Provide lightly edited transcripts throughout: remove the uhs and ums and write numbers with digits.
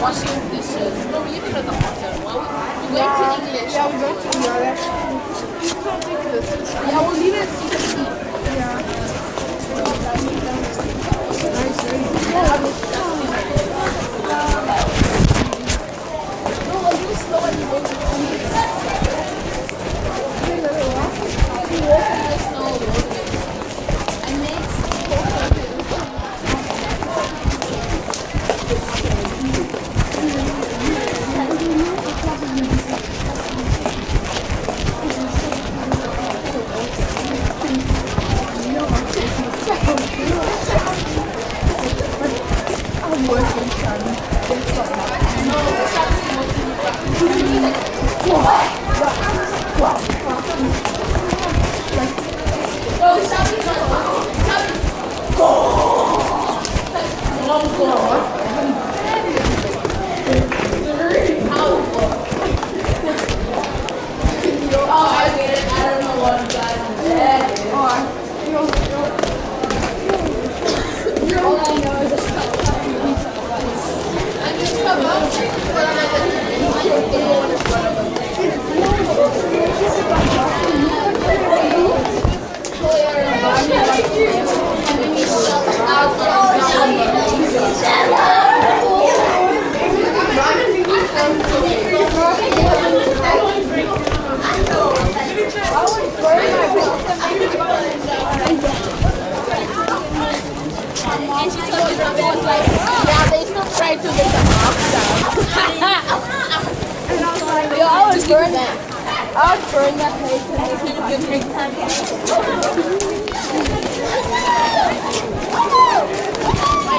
washing dishes. No, we even at the hotel. Well, we went to English. Yeah, we went to English. Yeah, we'll leave it at season. Yeah. No, we'll do slow and you walk in the snow. You walk in the snow a little bit. And next, yeah, they still try to get the box down. Yo, I was burn that. I would burn that place and make it a good drink time. My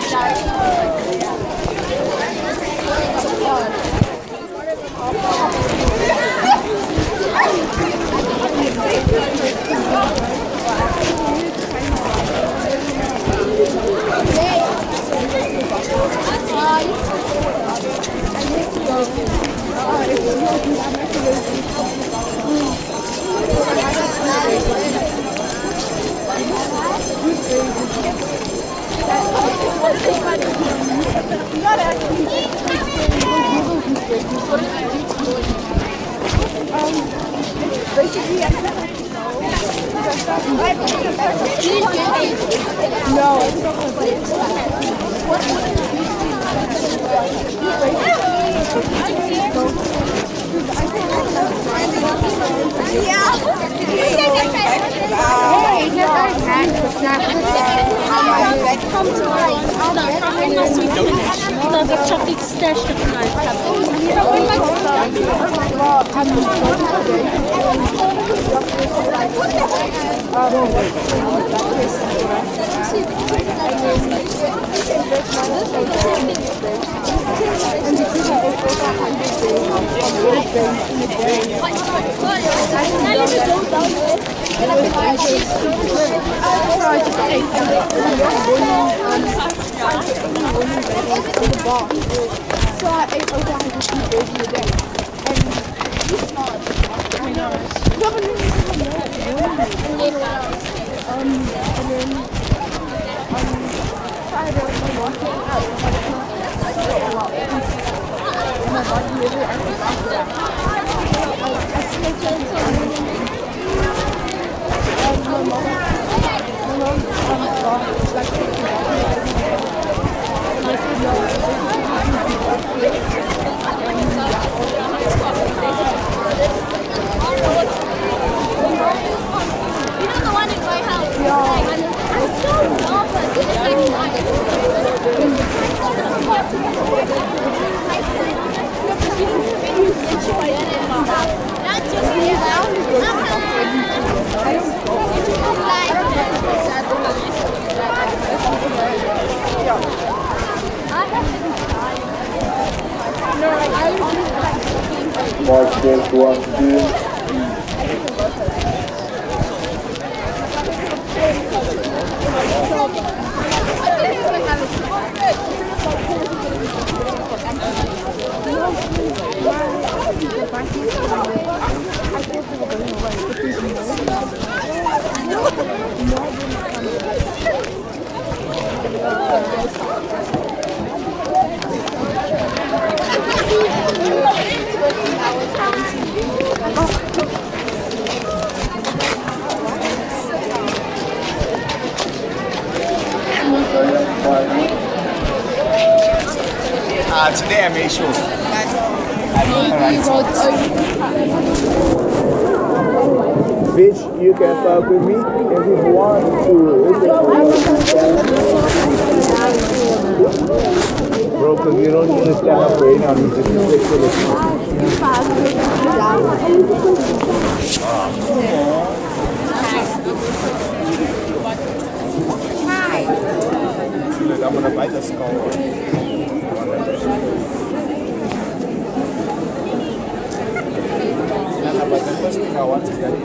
The chocolate stash of So I ate over 100 burgers a day. And he's smart. I know. And then Friday my mom came out and my body literally acted after Mark this one, two. Today I made sure. Bitch, you can fuck with me if you want to. Bro, because you don't need to stand up right now. You just Look, I'm gonna bite the skull. But the first thing I want is that you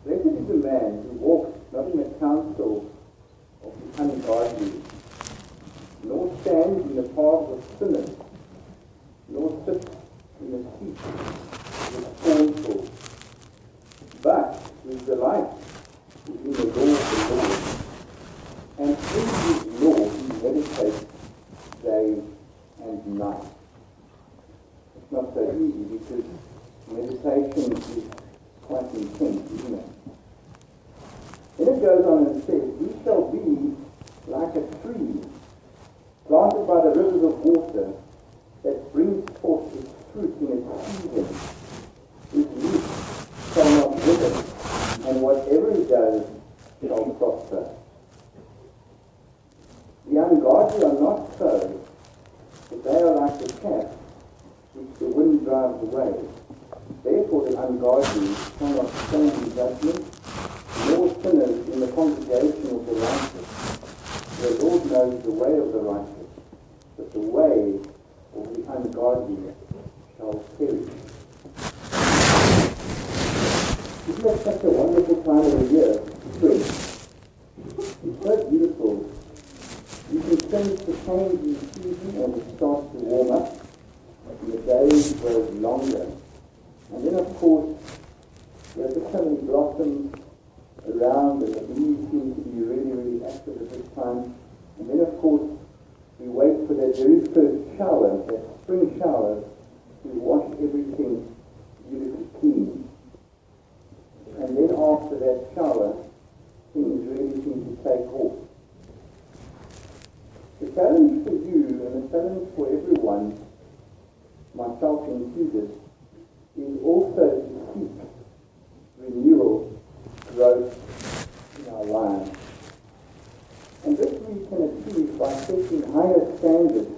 Blessed is the man who walks not in the counsel counsel of the ungodly, nor stand in the path of sinners, nor sit in the seat of the scornful. But his delight is in the law of the Lord, and in his law he meditates day and night. It's not so easy because meditation is quite intense, isn't it? Then it goes on and says, "We shall be like a tree planted by the rivers of water that brings forth its fruit in its season. Its leaf shall not wither, and whatever it does shall prosper." The ungodly are not so, but they are like the chaff which the wind drives away. Therefore the ungodly shall not stand in judgment, nor sinners in the congregation of the righteous. The Lord knows the way of the righteous, but the way of the ungodly shall perish. Isn't that such a wonderful time of the year? Spring. It's so beautiful. You can sense the change in season as it starts to warm up, and the days grow longer. And then, of course, there are just so many blossoms around, and the bees seem to be really, really active at this time. And then, of course, we wait for that very first shower, that spring shower, to wash everything beautifully clean. And then after that shower, things really seem to take off. The challenge for you, and the challenge for everyone, myself included, is also to seek renewal, growth in our lives. And this we can achieve by setting higher standards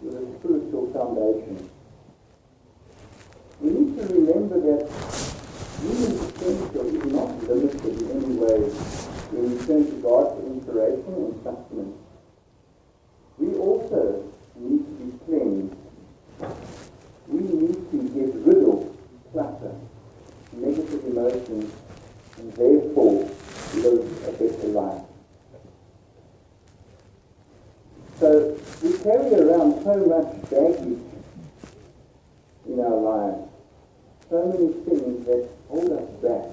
with a spiritual foundation. We need to remember that human potential is not limited in any way when we turn to God for inspiration and sustenance. We also need to be cleansed. We need to get rid of clutter, negative emotions, and therefore live a better life. So we carry around so much baggage in our lives, so many things that hold us back,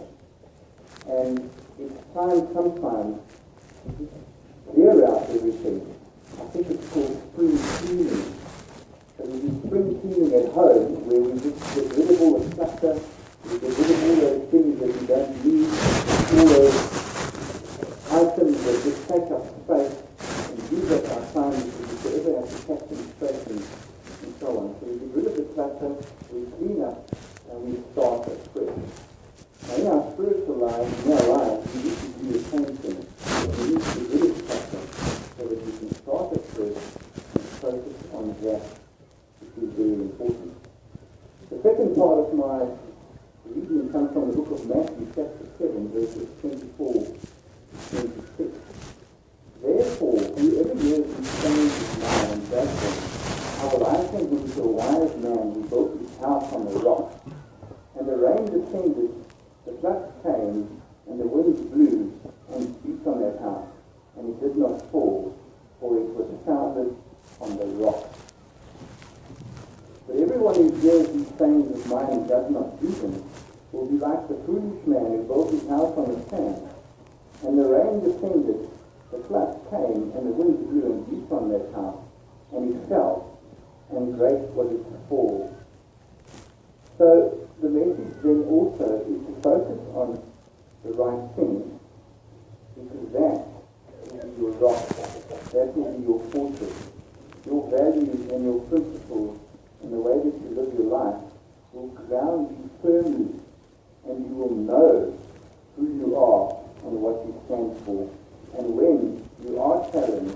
and it's time sometimes to just clear out everything. I think it's called spring cleaning. So we do spring cleaning at home, where we just get rid of all the clutter, we get rid of all those things that we don't need, all those items that just take up space, and use up our time because we forever have to catch them straight and so on. So we get rid of the clutter, we clean up, and we start afresh. Now in our spiritual lives, in our lives, we need to do the same thing. We need to get rid of clutter so that we can start afresh and focus on that, which is very important. The second part of my reading comes from the book of Matthew, chapter 7, verses 24 to 26. "Therefore, whoever hears these sayings of mine and does them, I will liken him to a wise man who built his house on the rock. And the rain descended, the floods came, and the winds blew and beat on that house, and it did not fall, for it was founded on the rock. But everyone who hears these sayings of mine and does not do them will be like the foolish man who built his house on the sand. And the rain descended, the floods came, and the winds blew and beat on that house, and it fell, and great was its fall." So the message then also is to focus on the right things, because that will be your rock, that will be your fortress. Your values and your principles and the way that you live your life will ground you firmly, and you will know who you are and what you stand for. And when you are challenged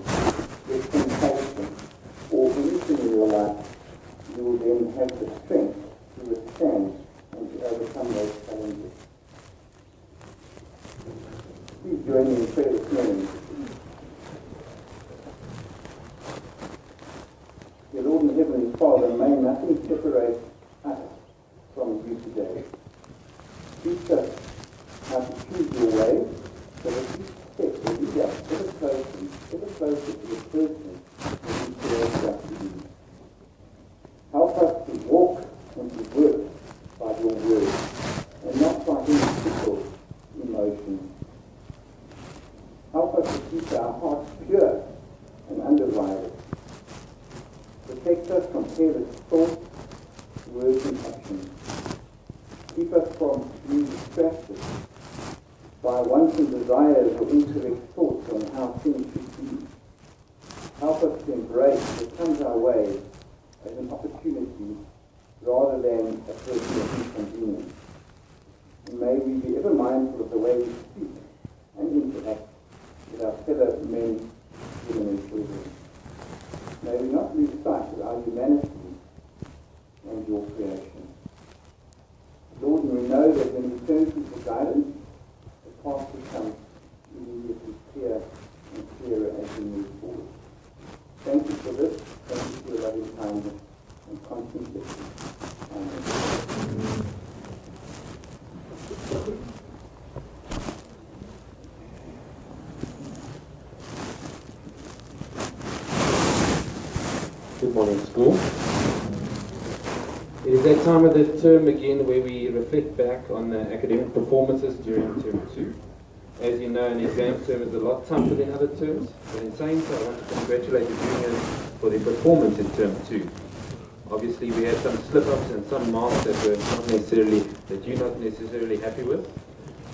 with temptation or anything in your life, you will then have the strength to withstand and to overcome those challenges. Please join me in prayer this morning. Dear Lord and Heavenly Father, may nothing separate us from you today. Teach us how to choose your way, so that each step, that each closer to the person that you created us to be. Help us to walk and to work by your word, and not by any fickle emotions. Help us to keep our hearts pure and undivided. Protect us from careless thoughts, words, and actions. Keep us from being distracted by wanton desires or incorrect thoughts on how things should be. Help us to embrace what comes our way as an opportunity rather than a personal inconvenience. And may we be ever mindful of the way we speak and interact with our fellow men, women, and children. May we not lose sight of our humanity and your creation. Lord, we know that when we turn to the guidance, the path becomes immediately clear and clearer as we move forward. Thank you for this. Thank you for your loving kindness and constant blessing. Amen. Good morning, school. It is that time of the term again where we reflect back on the academic performances during term 2. As you know, an exam term is a lot tougher than other terms, but in saying so, I want to congratulate the juniors for their performance in term 2. Obviously, we had some slip-ups and some marks that you're not necessarily happy with,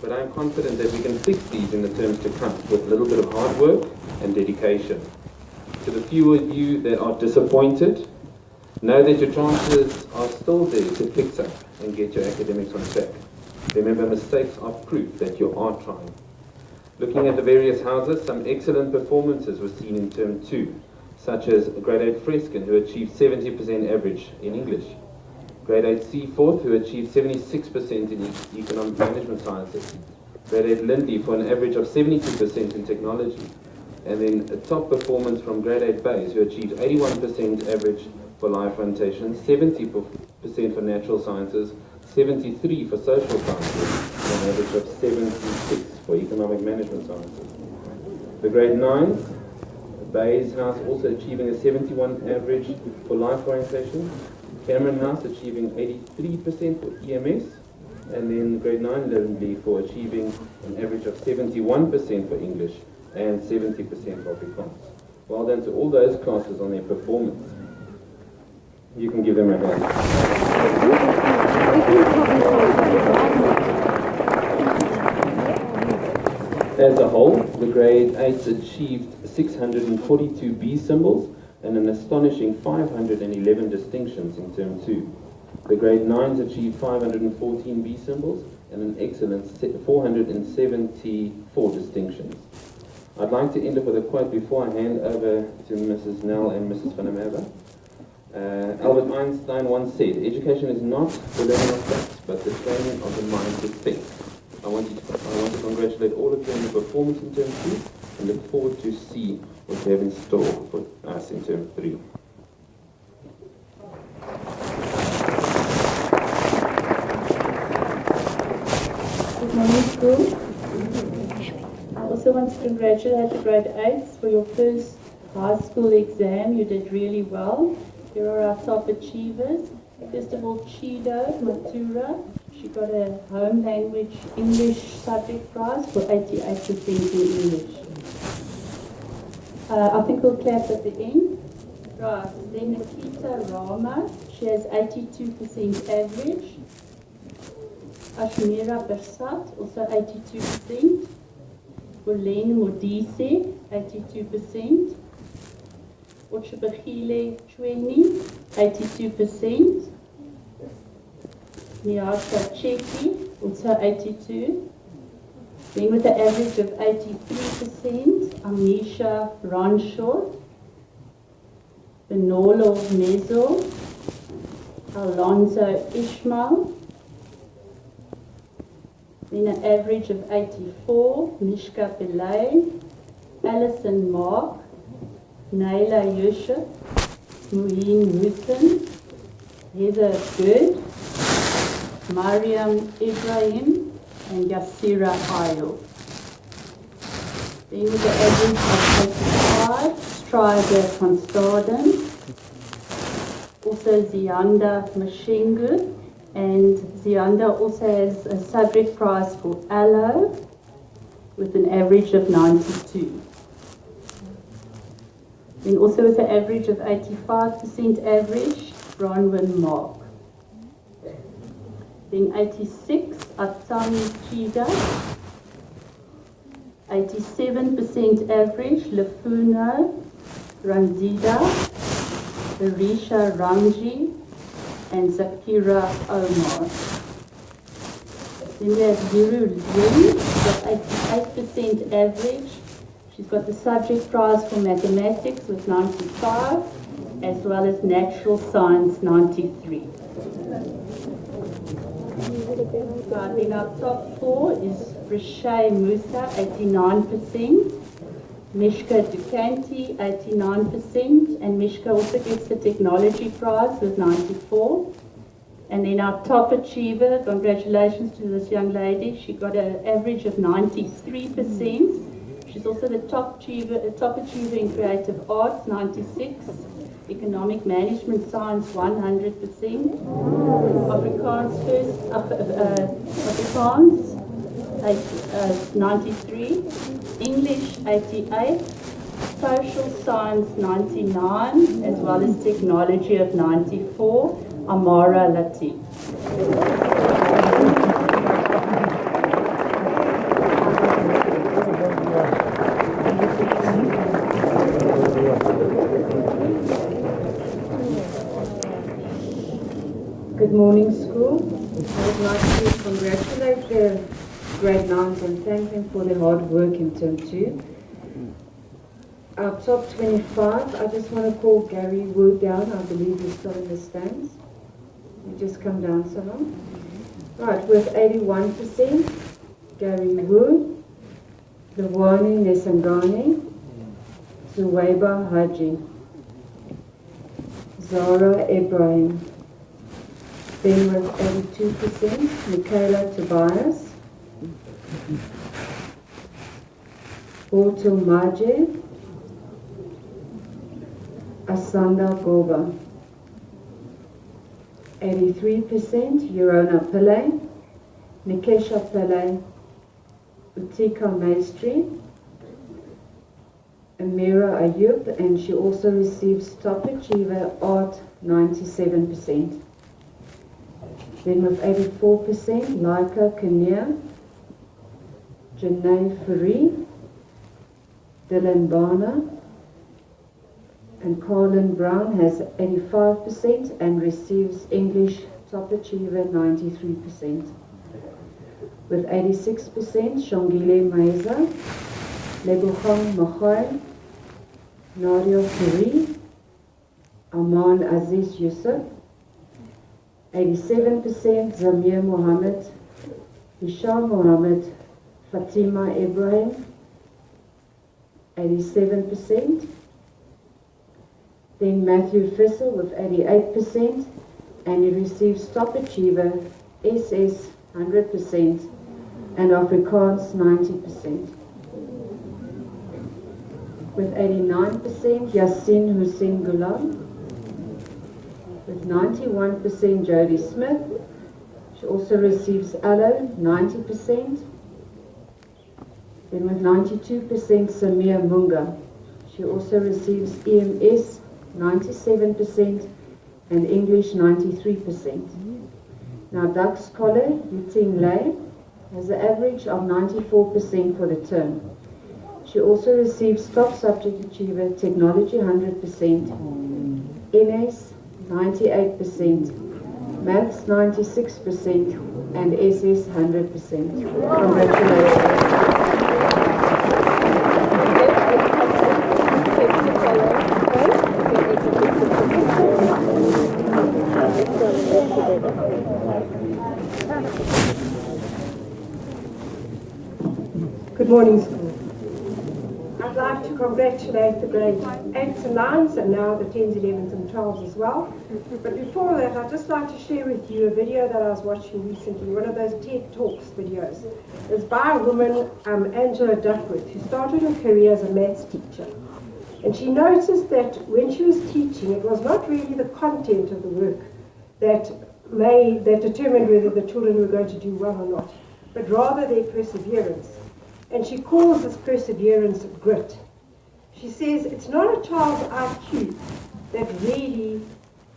but I'm confident that we can fix these in the terms to come with a little bit of hard work and dedication. To the few of you that are disappointed, know that your chances are still there to fix up and get your academics on track. Remember, mistakes are proof that you are trying. Looking at the various houses, some excellent performances were seen in term 2, such as Grade 8 Freskin, who achieved 70% average in English. Grade 8 Seaforth, who achieved 76% in Economic Management Sciences. Grade 8 Lindy for an average of 72% in Technology. And then a top performance from Grade 8 Bays, who achieved 81% average for Life Orientation, 70% for Natural Sciences, 73% for Social Sciences, and an average of 76% for Economic Management Sciences. The Grade 9s, Bays House also achieving a 71% average for Life Orientation, Cameron House achieving 83% for EMS, and then Grade 9 Lindy for achieving an average of 71% for English and 70% for Afrikaans. Well done to all those classes on their performance. You can give them a hand. As a whole, the Grade 8s achieved 642 B symbols and an astonishing 511 distinctions in term 2. The Grade 9s achieved 514 B symbols and an excellent 474 distinctions. I'd like to end up with a quote before I hand over to Mrs. Nell and Mrs. Van der Merwe. Albert Einstein once said, "Education is not the learning of facts, but the training of the mind to think." I want to congratulate all of you on the performance in term 2 and look forward to see what you have in store for us in term 3. Good morning, school. I also want to congratulate the Grade 8s for your first high school exam. You did really well. Here are our top achievers. First of all, Chido Matura. She got a home language English subject prize for 88% in English. I think we'll clap at the end. Right, then Nikita Rama. She has 82% average. Ashmira Persat, also 82%. Bolene Modise, 82%. Ochebegile Chweni, 82%. Niata Cheki, also 82%. Then with an average of 83%, Amisha Ranshot, Benolo Mezo, Alonzo Ishmael. Then an average of 84, Mishka Pillay, Alison Mark, Naila Yusuf, Muheen Mutin, Heather Good, Mariam Ibrahim, and Yassira Ayo. Then with the average of Strider van Staden, also Zianda Mashingu, and Zianda also has a subject prize for Aloe with an average of 92. Then also with an average of 85% average, Bronwyn Mark. Then 86, Atami Chida. 87% average, Lefuno Ranzida, Arisha Ramji, and Zakira Omar. Then we have Guru Rin, got 88% average. She's got the subject prize for mathematics with 95, as well as natural science 93. Then our top four is Rishay Musa, 89%, Mishka Dukanti, 89%, and Mishka also gets the technology prize with 94. And then our top achiever, congratulations to this young lady, she got an average of 93%. She's also the top achiever in creative arts, 96. Economic management science, 100%. Afrikaans Afrikaans, 93. English, 88. Social science, 99, as well as technology of 94. Amara Latif. Good morning, school. I would like to congratulate the grade 9s and thank them for their hard work in term 2. Our top 25, I just want to call Gary Wood down. I believe he's still in the stands. You just come down so long. Right, with 81%, Gary Wood, Lawani Nesangani, Zuwaiba Haji, Zara Ibrahim. Then with 82%, Michaela Tobias, Bortul Majid, Asanda Goba. 83%, Urona Pillay, Nikesha Pillay, Utika Maestri, Amira Ayub, and she also receives Top Achiever Art 97%. Then with 84%, Laika Kania, Janae Furi, Dylan Barner, and Colin Brown has 85% and receives English Top Achiever 93%. With 86%, Shongile Maiza, Lebohang Mahoy, Nadia Furi, Aman Aziz Yusuf, 87%, Zamir Mohammed, Hisham Mohammed, Fatima Ibrahim, 87%. Then Matthew Fisser with 88%, and he receives Top Achiever, SS 100%, and Afrikaans 90%. With 89%, Yasin Hussein Ghulam. With 91%, Jodie Smith. She also receives Aloe, 90%. Then with 92%, Samia Munga. She also receives EMS, 97%, and English, 93%. Now, Duck Scholar, Yuting Lei, has an average of 94% for the term. She also receives Top Subject Achiever, Technology, 100%, NS, 98%, Maths 96%, and SS 100%. Congratulations. Good morning, school. I'd like to congratulate the grade 8s and 9s and now the 10s, 11s and 12s as well. But before that, I'd just like to share with you a video that I was watching recently, one of those TED Talks videos. It's by a woman, Angela Duckworth, who started her career as a maths teacher. And she noticed that when she was teaching, it was not really the content of the work that determined whether the children were going to do well or not, but rather their perseverance. And she calls this perseverance grit. She says it's not a child's IQ that really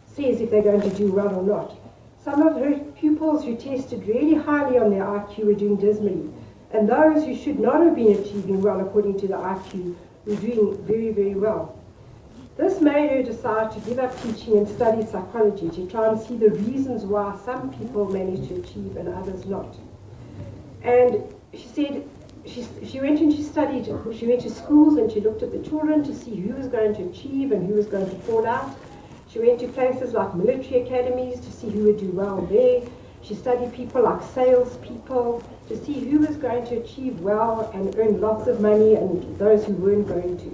says if they're going to do well or not. Some of her pupils who tested really highly on their IQ were doing dismally, and those who should not have been achieving well according to the IQ were doing very, very well. This made her decide to give up teaching and study psychology to try and see the reasons why some people manage to achieve and others not. And she said she went and she studied, she went to schools and she looked at the children to see who was going to achieve and who was going to fall out. She went to places like military academies to see who would do well there. She studied people like salespeople to see who was going to achieve well and earn lots of money and those who weren't going to.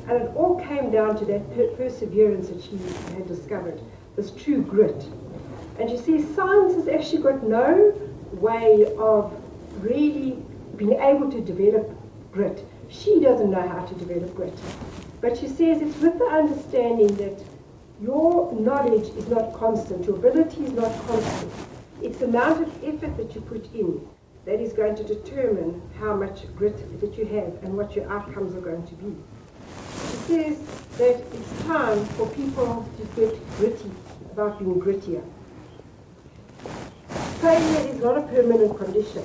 And it all came down to that perseverance that she had discovered, this true grit. And she says science has actually got no way of really being able to develop grit. She doesn't know how to develop grit. But she says it's with the understanding that your knowledge is not constant, your ability is not constant. It's the amount of effort that you put in that is going to determine how much grit that you have and what your outcomes are going to be. She says that it's time for people to get gritty about being grittier. Failure is not a permanent condition.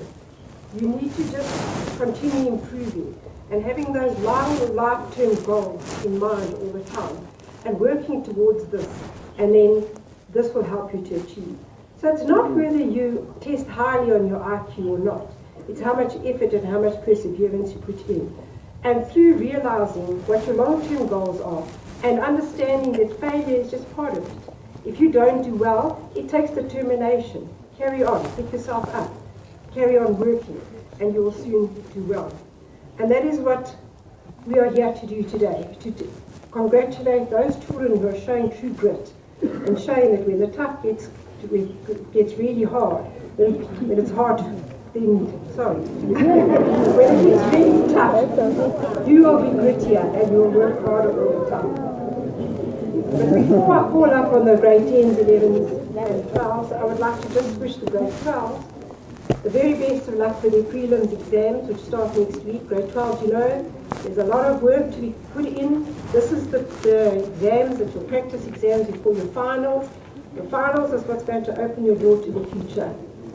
You need to just continue improving and having those long-term goals in mind all the time and working towards this, and then this will help you to achieve. So it's not whether you test highly on your IQ or not. It's how much effort and how much perseverance you put in. And through realizing what your long-term goals are and understanding that failure is just part of it. If you don't do well, it takes determination. Carry on, pick yourself up, carry on working, and you will soon do well. And that is what we are here to do today, to congratulate those children who are showing true grit and showing that when the tough gets really hard, when it's hard, when it gets really tough, you will be grittier and you will work harder all the time. But before I call up on the grade 10s, 11s, and 12s, I would like to just wish the grade 12s the very best of luck for their prelims exams, which start next week. Grade 12, you know, there's a lot of work to be put in. This is the exams, that your practice exams before your finals. Your finals is what's going to open your door to the future.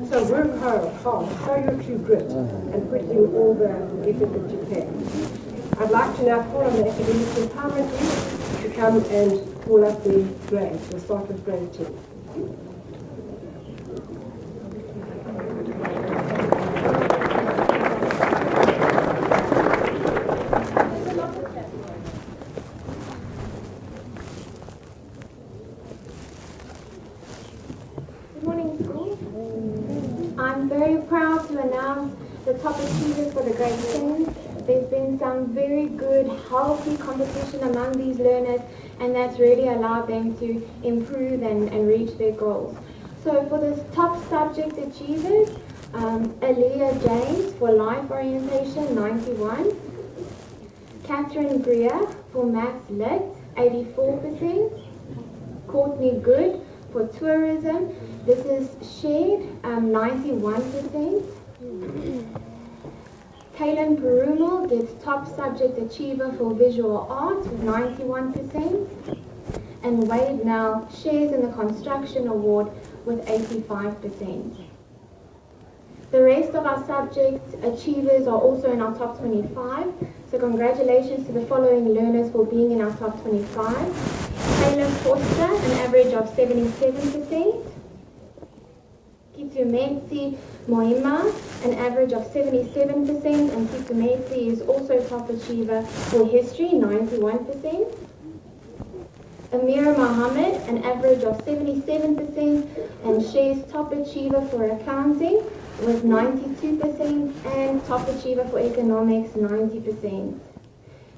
So work hard, show your true grit, and put in all the effort that you can. I'd like to now call on the Academic Empowerment Group to come and call up the grades. We'll start with grade 10. I'm very proud to announce the top achievers for the grade 10. There's been some very good, healthy competition among these learners, and that's really allowed them to improve and reach their goals. So for the top subject achievers, Aaliyah James for Life Orientation, 91. Catherine Greer for Maths Lit, 84%. Courtney Good for Tourism, this is shared, 91%. Kaylin Perumal gets Top Subject Achiever for Visual Arts with 91%. And Wade Nell shares in the Construction Award with 85%. The rest of our subject achievers are also in our top 25. So congratulations to the following learners for being in our top 25. Caleb Foster, an average of 77%. Kitumesi Moima, an average of 77%, and Kitumesi is also top achiever for history, 91%. Amira Mohammed, an average of 77%, and shares top achiever for accounting with 92%, and top achiever for economics, 90%.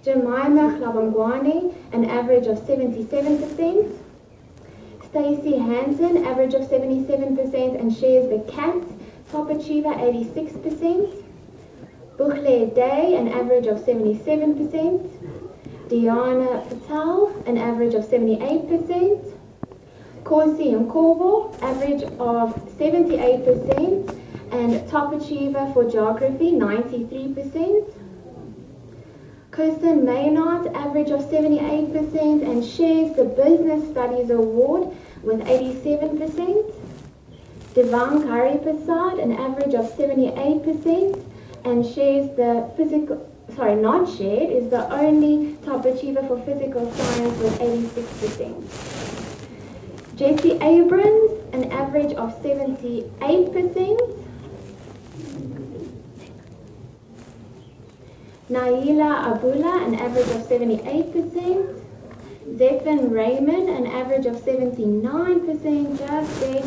Jemima Klabangwani, an average of 77%. Stacey Hansen, average of 77%, and shares the CAT, top achiever, 86%. Bukhle Day, an average of 77%. Diana Patel, an average of 78%. Corsi and Corvo, average of 78%. And top achiever for geography, 93%. Kirsten Maynard, average of 78%, and shares the Business Studies Award with 87%. Devang Karipasad, an average of 78%, and shares the not shared, is the only top achiever for physical science with 86%. Jessie Abrams, an average of 78%. Naila Abula, an average of 78%. Zephyr Raymond, an average of 79%, just there,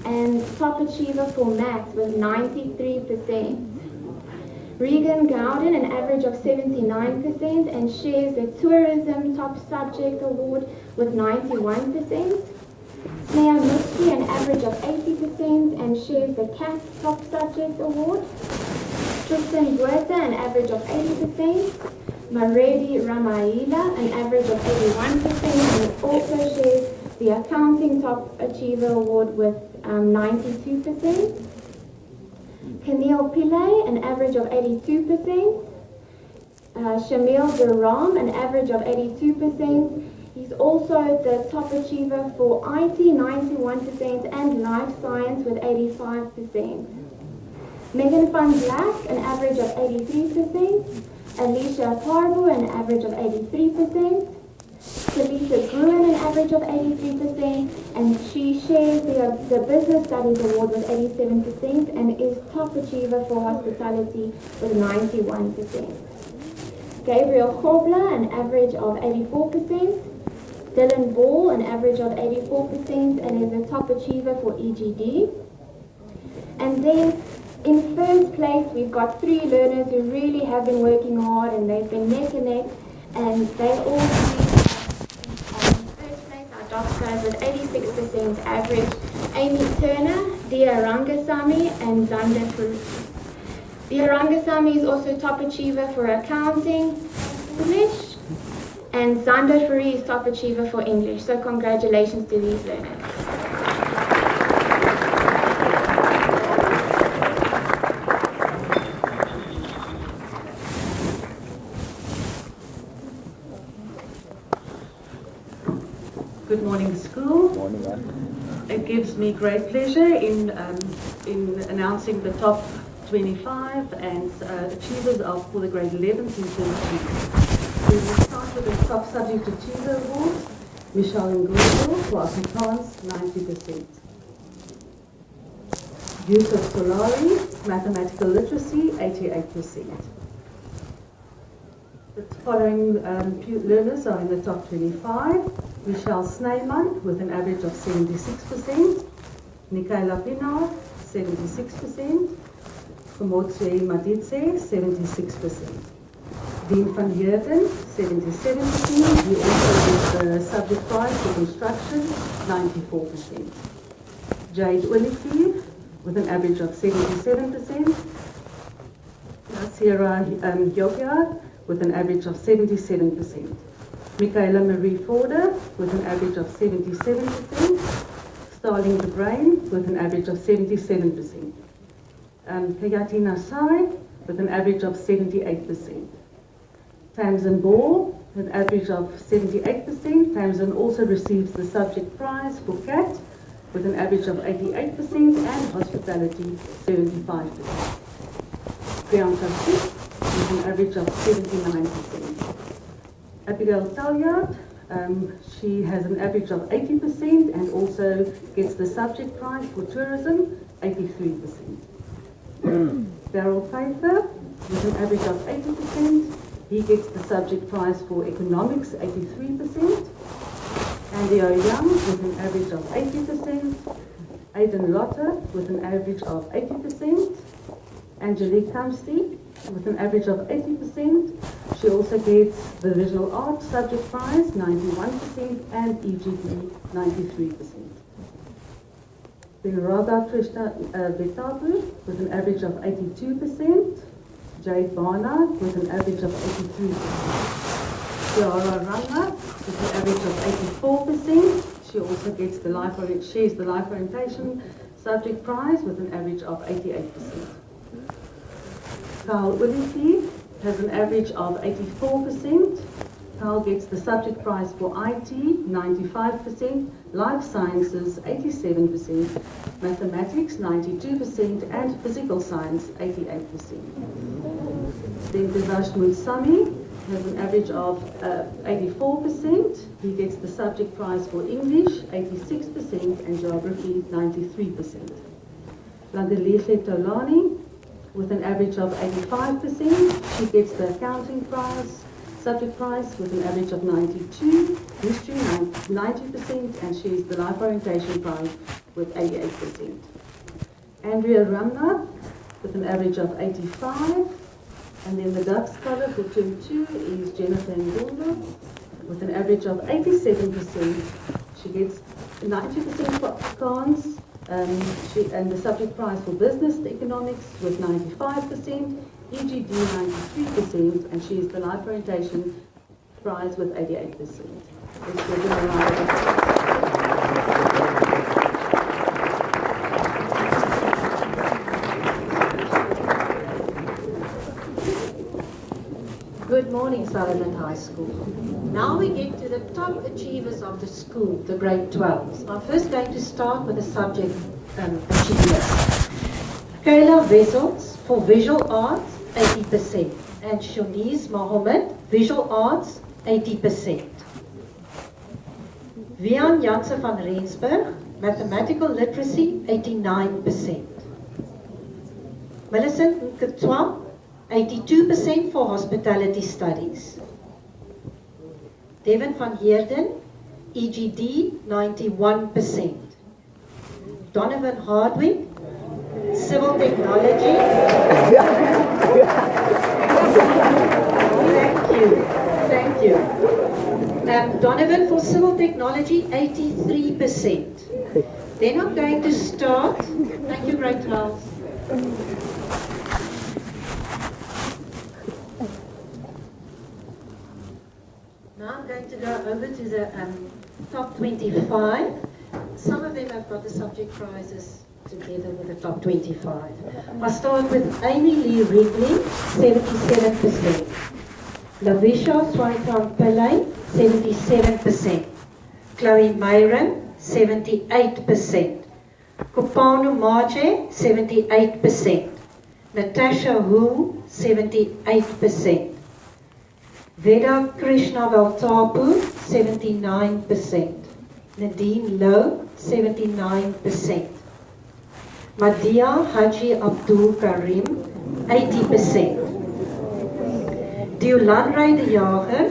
and top achiever for maths with 93%. Regan Gowden, an average of 79%, and shares the Tourism Top Subject Award with 91%. Sneha Mukti, an average of 80%, and shares the CAT Top Subject Award. Tristan Buerta, an average of 80%. Maredi Ramaila, an average of 81%, and also shares the Accounting Top Achiever Award with 92%. Camille Pillay, an average of 82%. Shamil Duram, an average of 82%. He's also the top achiever for IT, 91%, and Life Science with 85%. Megan van Black, an average of 83%. Alicia Parvo, an average of 83%. Talisa Gruen, an average of 83%. And she shares the Business Studies Award with 87% and is top achiever for hospitality with 91%. Gabriel Kobler, an average of 84%. Dylan Ball, an average of 84%, and is a top achiever for EGD. And then in first place, we've got 3 learners who really have been working hard, and they've been neck and neck, and they all in first place, our doctors with 86% average. Amy Turner, Dia Rangasamy, and Zander Farouk. Dia Rangasamy is also top achiever for accounting, English, and Zander Farouk is top achiever for English. So congratulations to these learners. Good morning, school. It gives me great pleasure in announcing the top 25 and achievers for the grade 11s in term 2. We will start with the top subject achiever award. Michelle Ngolo for Afrikaans, 90%. Yusuf Solari, mathematical literacy, 88%. The following learners are in the top 25. Michelle Sneyman with an average of 76%. Nikaela Pinar, 76%. Komotse Maditse, 76%. Dean van Heerden, 77%. He also gets the subject prize for construction, 94%. Jade Olivier with an average of 77%. Sierra Yogyard with an average of 77%. Michaela Marie Forder with an average of 77%. Starling de Bruin with an average of 77%. Kayati Nasai with an average of 78%. Tamsin Ball with an average of 78%. Tamsin also receives the subject prize for CAT with an average of 88% and hospitality 75%. Priyanka Sik with an average of 79%. Abigail Talyard, she has an average of 80% and also gets the subject prize for tourism, 83%. Daryl Pfeiffer with an average of 80%. He gets the subject prize for economics, 83%. Andy Young with an average of 80%. Aidan Lotter with an average of 80%. Angelique Kamsty with an average of 80%. She also gets the visual arts subject prize, 91%, and EGD, 93%. Then Radha Krishna Vetabu with an average of 82%. Jade Barnard with an average of 83%. Ciara Ranga with an average of 84%. She also gets shares the life orientation subject prize with an average of 88%. Carl Willifee has an average of 84%. Carl gets the subject prize for IT, 95%, Life Sciences, 87%, Mathematics, 92%, and Physical Science, 88%. Then Devash Munsami has an average of 84%. He gets the subject prize for English, 86%, and Geography, 93%. Langalihle Tolani, with an average of 85%. She gets the accounting prize, subject prize with an average of 92, history 90%, and she's the life orientation prize with 88%. Andrea Ramna with an average of 85, and then the Dutch scholar for term 2 is Jennifer Ndolo with an average of 87%. She gets 90% for Afrikaans, and the subject prize for business economics with 95%, EGD 93%, and she is the life orientation prize with 88%. Let's give her a round of applause. Good morning, Sutherland High School. Now we get to the top achievers of the school, the grade 12s. I'm first going to start with the subject achievers. Kayla Wessels for visual arts, 80%. And Shoniz Mohammed, visual arts, 80%. Vian Janse van Rensburg, mathematical literacy, 89%. Millicent Nketwa, 82% for hospitality studies. Devin van Heerden, EGD, 91%. Donovan Hardwick, civil technology. Thank you. Donovan for civil technology, 83%. Then I'm going to start. Thank you, grade 12. Now I'm going to go over to the top 25. Some of them have got the subject prizes together with the top 25. I start with Amy Lee Wrigley, 77%. Lavisha Swaitan Pillay, 77%. Chloe Myron, 78%. Kopano Marche, 78%. Natasha Hu, 78%. Veda Krishna Valtapu, 79%. Nadine Lowe, 79%. Madia Haji Abdul Karim, 80%. Diolanre de Jager,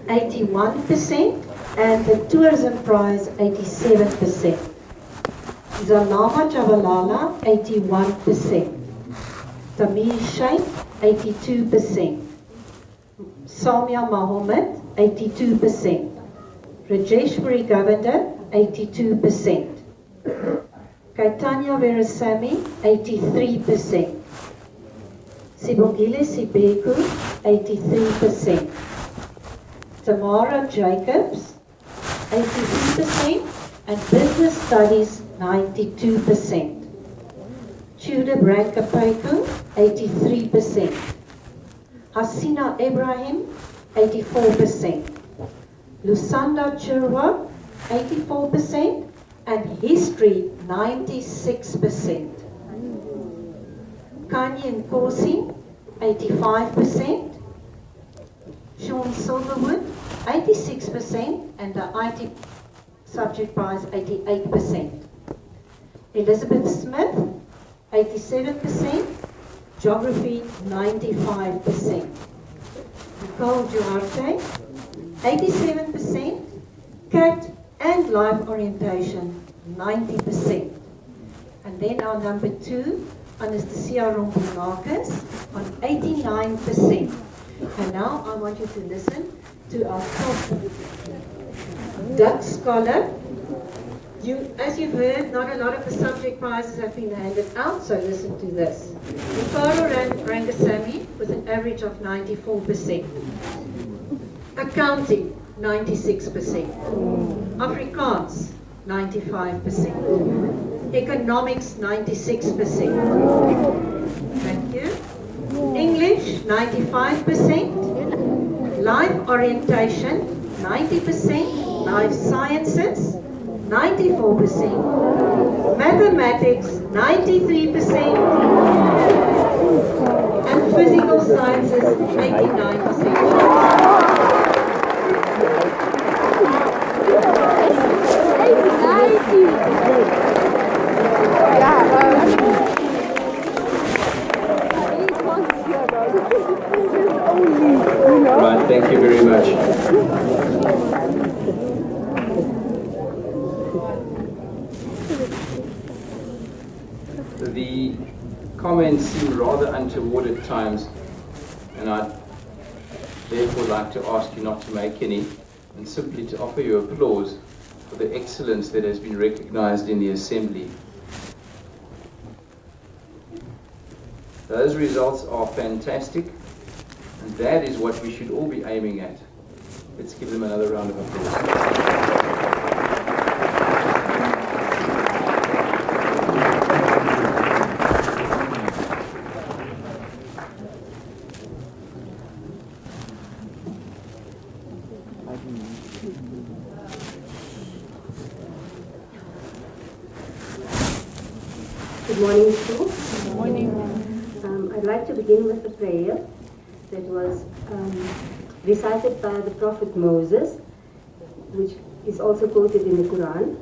81%. And the tourism prize, 87%. Zalama Chavalala, 81%. Tamir Sheikh, 82%. Samia Mohammed, 82%. Rajesh Govender, 82%. Kaitanya Verasamy, 83%. Sibongile Sibeku, 83%. Tamara Jacobs, 83%. And business studies, 92%. Tudor Brankapeku, 83%. Hasina Ibrahim, 84%. Lusanda Chirwa, 84%. And history, 96%. Kanye Nkosi, 85%. Sean Silverwood, 86%. And the IT subject prize, 88%. Elizabeth Smith, 87%. Geography, 95%. Nicole Duarte, 87%. CAT and life orientation, 90%. And then our number 2, Anastasia Rompunakis, on 89%. And now I want you to listen to our top Dutch scholar. As you've heard, not a lot of the subject prizes have been handed out, so listen to this. Nicolo Rangasamy with an average of 94%. Accounting, 96%. Afrikaans, 95%. Economics, 96%. Thank you. English, 95%. Life orientation, 90%. Life sciences, 94%. Mathematics, 93%. And physical sciences, 89%. Right, thank you very much. The comments seem rather untoward at times, and I'd therefore like to ask you not to make any, and simply to offer you applause for the excellence that has been recognized in the Assembly. Those results are fantastic, and that is what we should all be aiming at. Let's give them another round of applause. Good morning, school. Good morning. I'd like to begin with a prayer that was recited by the Prophet Moses, which is also quoted in the Quran.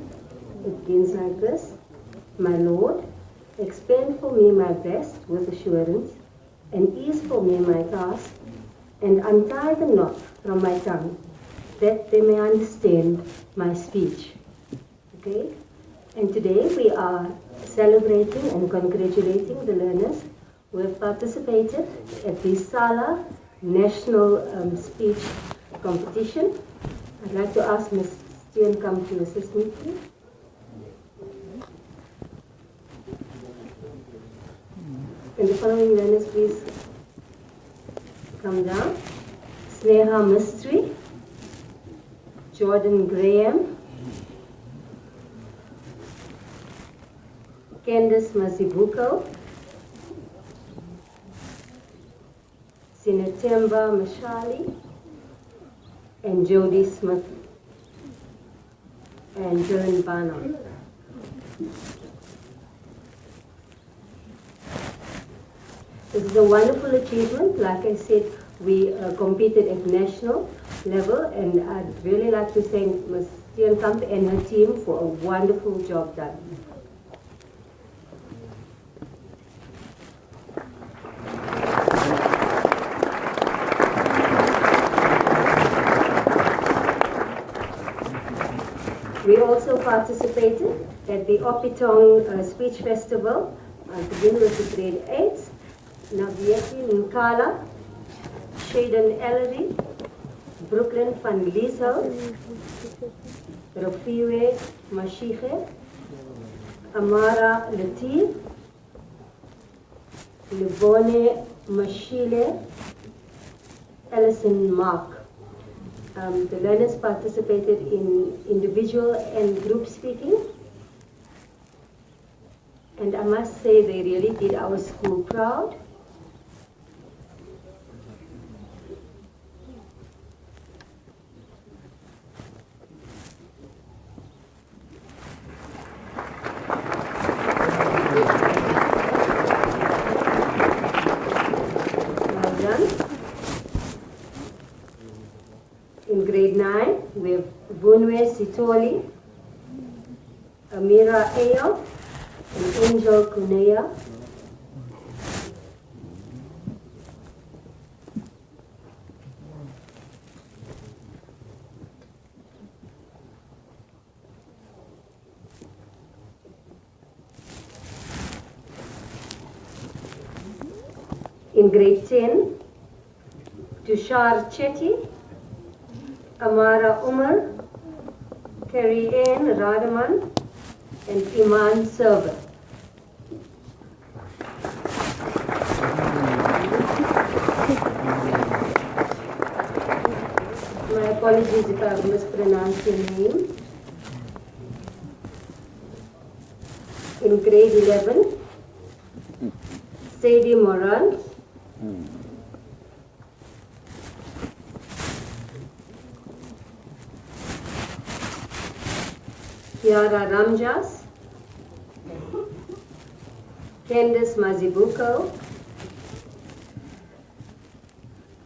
It begins like this: My Lord, expand for me my breast with assurance, and ease for me my task, and untie the knot from my tongue, that they may understand my speech. Okay? And today we are celebrating and congratulating the learners who have participated at the Sala National Speech Competition. I'd like to ask Ms. Steenkamp to assist me, please. And the following learners, please come down. Sneha Mistry, Jordan Graham, Candice Mazibuko, Sinetemba Mashali, and Jody Smith, and Dylan Barnum. This is a wonderful achievement. Like I said, we competed at national level, and I'd really like to thank Ms. Steenkamp and her team for a wonderful job done. We also participated at the Opitong Speech Festival, beginning with the grade 8s. Navieti Nkala, Shaden Ellery, Brooklyn van Lieshout, Rafiwe Mashiche, Amara Latif, Lebone Mashile, Alison Mark. The learners participated in individual and group speaking, and I must say they really did our school proud. Well done. In grade 9, we have Bunwe Sitoli, Amira Ayo, and Angel Kunea. In grade 10, Tushar Chetty, Amara Umar, Carrie Ann Radaman, and Iman Server. My apologies if I've mispronounced your name. In grade 11, Sadie Moran. Kiara Ramjas. Candice Mazibuko.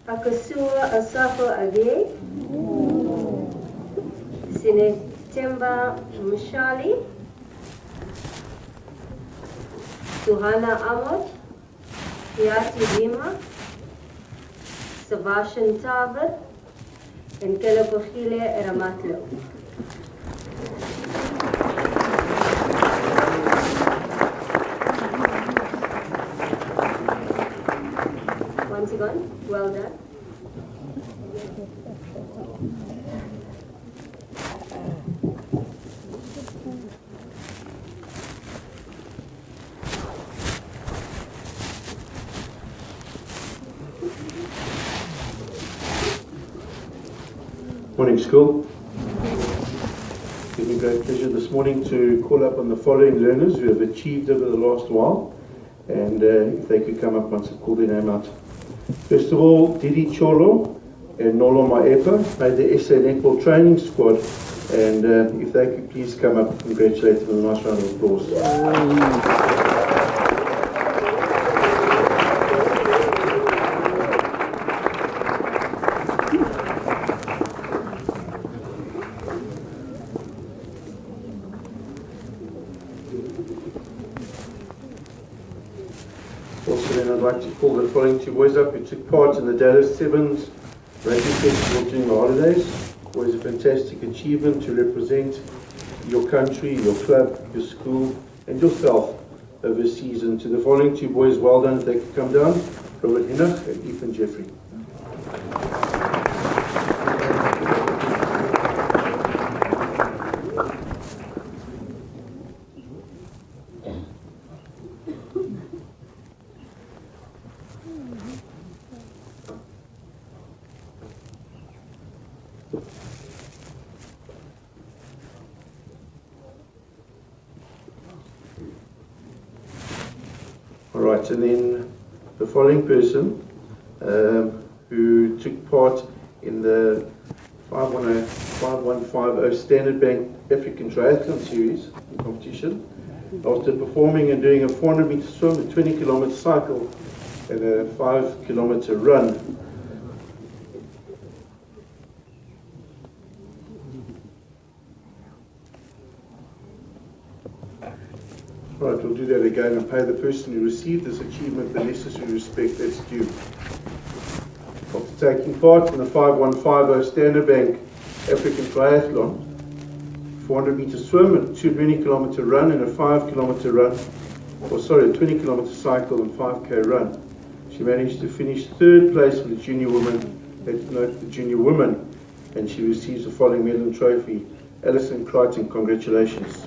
Akasua Asafo Ade. Sinetemba Mshali. Suhana Amot. Yati Rima. Sebastian Taver. And Kelepochile Ramatlo. Once again, well done. Morning, school. Give me great pleasure this morning to call up on the following learners who have achieved over the last while, and if they could come up once I call their name out. First of all, Didi Cholo and Nolo Maepa made the SA Netball Training Squad, and if they could please come up, congratulate them with a nice round of applause. Also then I'd like to call the following two boys up who took part in the Dallas Sevens Rugby Festival during the holidays. Always a fantastic achievement to represent your country, your club, your school and yourself over a season. To the following two boys, well done if they could come down, Robert Hinach and Ethan Jeffrey. Alright, and then the following person who took part in the 5150 Standard Bank African Triathlon Series competition, after performing and doing a 400 meter swim, a 20 kilometer cycle and a 5 kilometer run. Right, we'll do that again and pay the person who received this achievement the necessary respect that's due. After taking part in the 5150 Standard Bank African Triathlon, 400 meter swim, a 20 kilometer run and a 5 kilometer run, a 20 kilometer cycle and 5k run. She managed to finish third place for the junior women, let's note the junior women, and she receives the following medal and trophy. Alison Crichton, congratulations.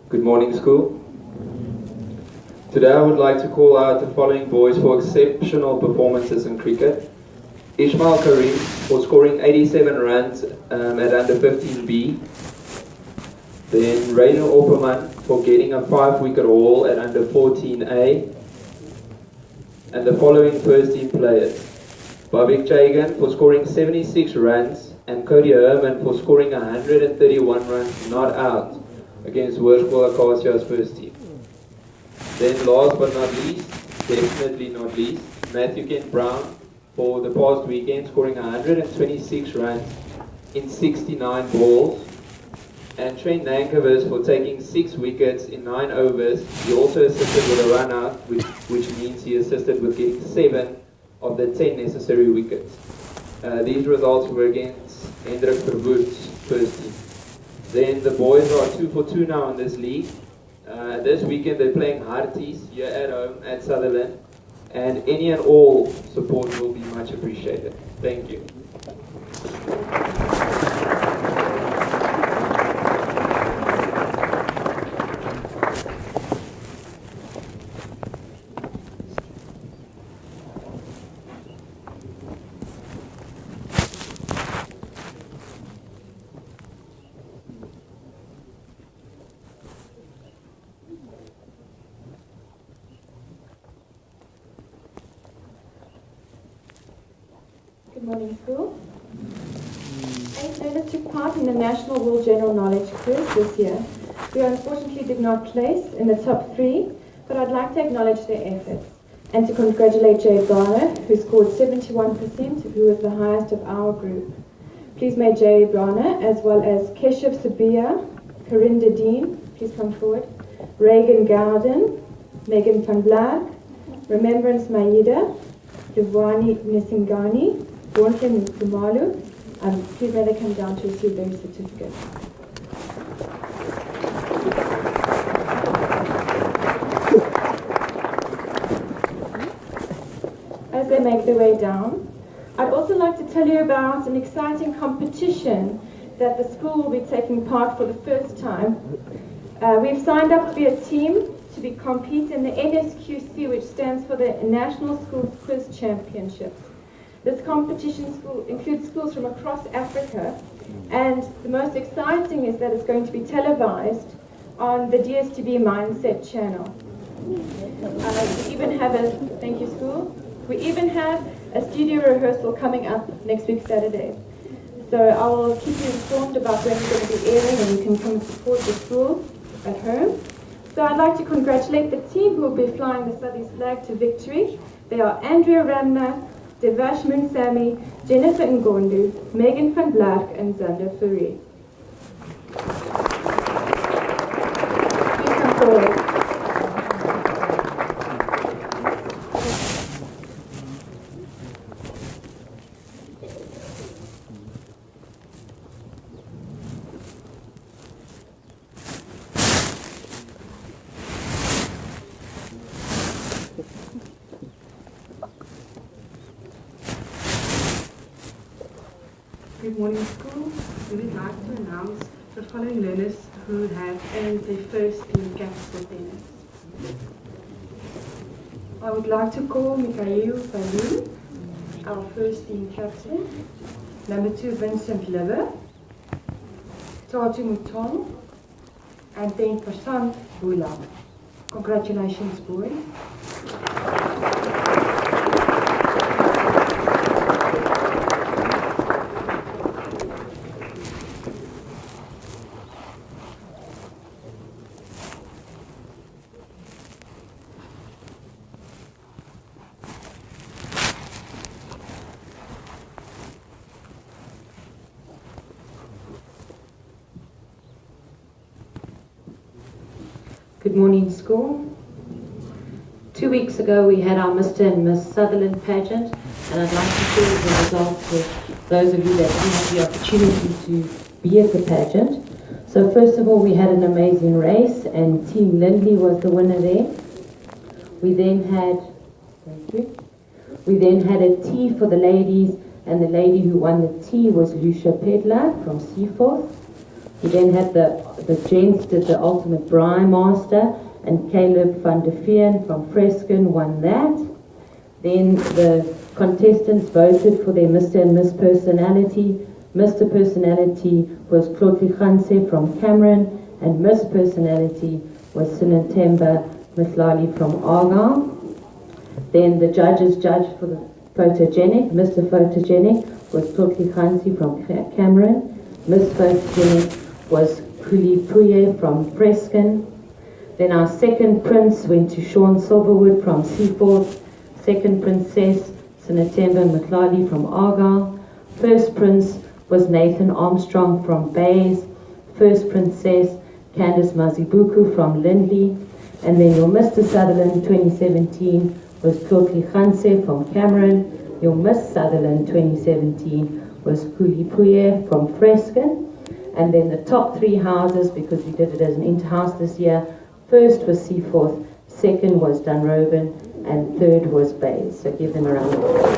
Good morning, school. Today I would like to call out the following boys for exceptional performances in cricket. Ishmael Karim for scoring 87 runs at under 15B. Then Rainer Opperman for getting a 5-wicket haul at under 14A. And the following first team players. Bhavik Chagan for scoring 76 runs and Cody Herman for scoring 131 runs not out against Hoërskool Acacia's first team. Then last but not least, definitely not least, Matthew Kent Brown for the past weekend, scoring 126 runs in 69 balls. And Trent Nankervis for taking 6 wickets in 9 overs. He also assisted with a run out, which means he assisted with getting 7 of the 10 necessary wickets. These results were against Hendrik Verwoerd's first team. Then the boys are 2 for 2 now in this league. This weekend they're playing Hearties here at home at Sutherland, and any and all support will be much appreciated. Thank you. Good morning, school. 8 learners took part in the National World General Knowledge Quiz this year. We unfortunately did not place in the top 3, but I'd like to acknowledge their efforts and to congratulate Jay Brana, who scored 71%, who was the highest of our group. Please may Jay Brana, as well as Keshav Sabia, Karinda Dean, please come forward, Reagan Gowden, Megan van Blaak, Remembrance Maida, Luvani Nisingani, Bornken Kumalu, please may they come down to receive their certificate. As they make their way down, I'd also like to tell you about an exciting competition that the school will be taking part for the first time. We've signed up to be a team to compete in the NSQC, which stands for the National Schools Quiz Championships. This competition includes schools from across Africa, and the most exciting is that it's going to be televised on the DSTV Mindset channel. We even have thank you school, we even have a studio rehearsal coming up next week Saturday. So I will keep you informed about when it's going to be airing, and you can come support the school at home. So I'd like to congratulate the team who will be flying the Southeast flag to victory. They are Andrea Ramna, Devash Munsami, Jennifer Ngondu, Megan van Blaak, and Zander Fourie. Please come forward. Good morning, school. We would like to announce the following learners who have earned their first in caps for tennis. I would like to call Mikhail Falou, our first team captain. Number 2, Vincent Liver, Tatu Mutong, and then Prasant Bula. Congratulations, boys. Good morning, school. 2 weeks ago we had our Mr. and Miss Sutherland pageant, and I'd like to share the results with those of you that didn't have the opportunity to be at the pageant. So first of all, we had an amazing race, and Team Lindley was the winner there. We then had, thank you, we then had a tea for the ladies, and the lady who won the tea was Lucia Pedler from Seaforth. We then had the gents did the ultimate braai master, and Caleb van der Veen from Fresken won that. Then the contestants voted for their Mr. and Miss Personality. Mr. Personality was Klotli Khanse from Cameron, and Miss Personality was Sinantemba Mislali from Argyle. Then the judges judged for the photogenic. Mr. Photogenic was Klotli Khanse from Cameron. Miss Photogenic was Kuli Puye from Fresken. Then our second prince went to Sean Silverwood from Seaforth. Second princess, Sinatemba Mtlali from Argyle. First Prince was Nathan Armstrong from Bays. First Princess, Candice Mazibuku from Lindley. And then your Mr. Sutherland 2017 was Plotli Khanse from Cameron. Your Miss Sutherland 2017 was Kulipuye from Fresken. And then the top 3 houses, because we did it as an inter-house this year, first was Seaforth, second was Dunroban, and third was Bays. So give them a round of applause.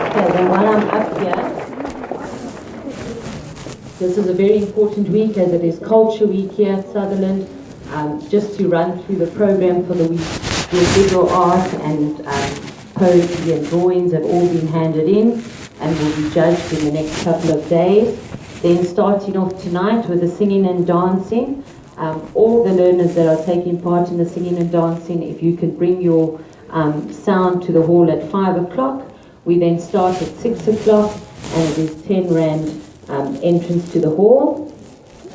Okay, then while I'm up here, this is a very important week as it is Culture Week here at Sutherland. Just to run through the program for the week, the visual art and poetry and drawings have all been handed in and will be judged in the next couple of days. Then starting off tonight with the singing and dancing. All the learners that are taking part in the singing and dancing, if you can bring your sound to the hall at 5 o'clock. We then start at 6 o'clock and it is 10 Rand entrance to the hall.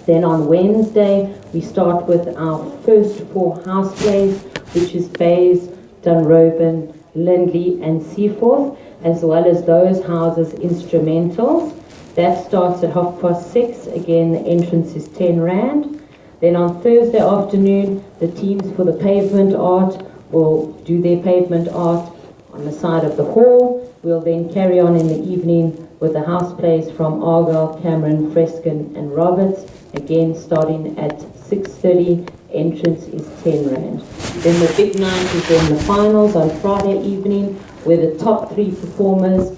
Then on Wednesday, we start with our first 4 house plays, which is Bays, Dunroban, Lindley and Seaforth, as well as those houses' instrumentals. That starts at 6:30. Again, the entrance is 10 Rand. Then on Thursday afternoon, the teams for the pavement art will do their pavement art on the side of the hall. We'll then carry on in the evening with the house plays from Argyle, Cameron, Fresken and Roberts. Again, starting at 6:30, entrance is 10 Rand. Then the big night is then the finals on Friday evening, where the top 3 performers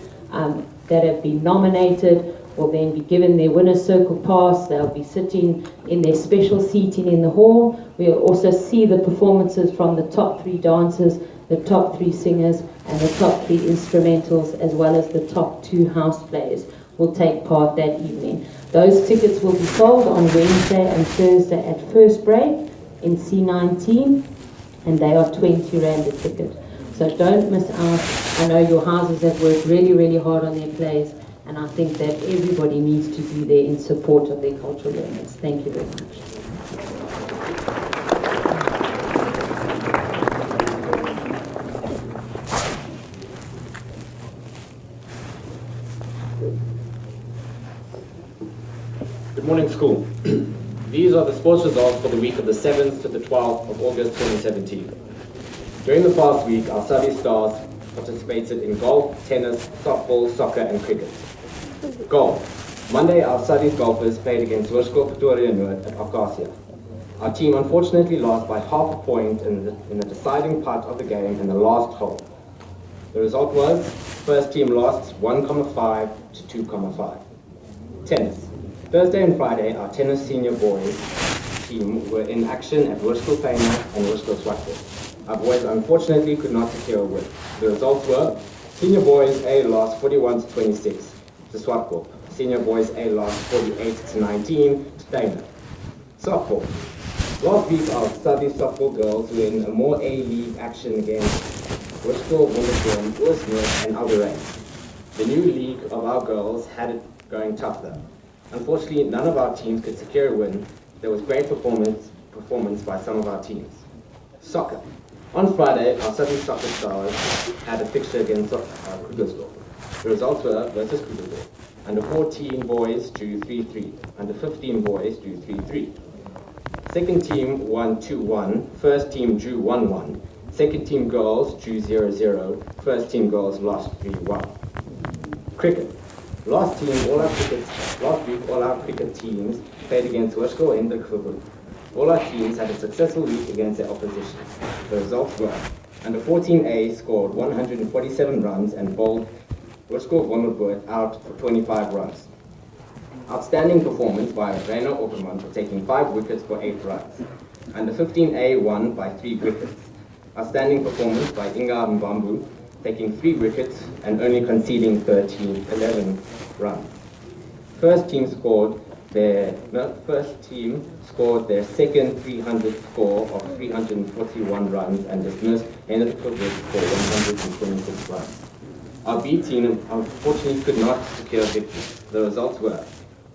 that have been nominated will then be given their winner's circle pass. They'll be sitting in their special seating in the hall. We'll also see the performances from the top 3 dancers, the top 3 singers, and the top 3 instrumentals, as well as the top 2 house players will take part that evening. Those tickets will be sold on Wednesday and Thursday at First Break in C19, and they are 20 Rand a ticket. So don't miss out. I know your houses have worked really, really hard on their plays, and I think that everybody needs to be there in support of their cultural learners. Thank you very much. Good morning, school. These are the sports results for the week of the 7th to the 12th of August 2017. During the past week, our Saudi Stars participated in golf, tennis, softball, soccer and cricket. Golf. Monday, our Saudi golfers played against Hoërskool Pretoria Noord at Acacia. Our team unfortunately lost by half a point in the deciding part of the game in the last hole. The result was, first team lost 1,5 to 2,5. Tennis. Thursday and Friday, our tennis senior boys team were in action at Hoërskool Feyenoord and Hoërskool Swartkoop. Our boys unfortunately could not secure a win. The results were, senior boys A lost 41 to 26 to Swartkoop. Senior boys A lost 48 to 19 to Feyenoord. Softball. Last week, our Saudi softball girls were in a more A-League action against Hoërskool, Wonderboom, Oosnoord and Alderaan. The new league of our girls had it going tough though. Unfortunately, none of our teams could secure a win. There was great performance by some of our teams. Soccer. On Friday, our Saudi Soccer Stars had a fixture against Krugersdorp. The results were versus Krugersdorp. Under 14 boys drew 3-3. Under 15 boys drew 3-3. Second team won 2-1. First team drew 1-1. Second team girls drew 0-0. First team girls lost 3-1. Cricket. Last week, all our cricket teams played against Hoërskool and Hendrik. All our teams had a successful week against their opposition. The results were, under 14A scored 147 runs and bowled Hoërskool Wonderboom out for 25 runs. Outstanding performance by Reino Opperman for taking 5 wickets for 8 runs. Under 15A won by 3 wickets. Outstanding performance by Inga Mbambu, taking 3 wickets and only conceding 11 runs. First team scored their second 300 score of 341 runs and dismissed Hendrik for 126 runs. Our B team unfortunately could not secure victory. The results were,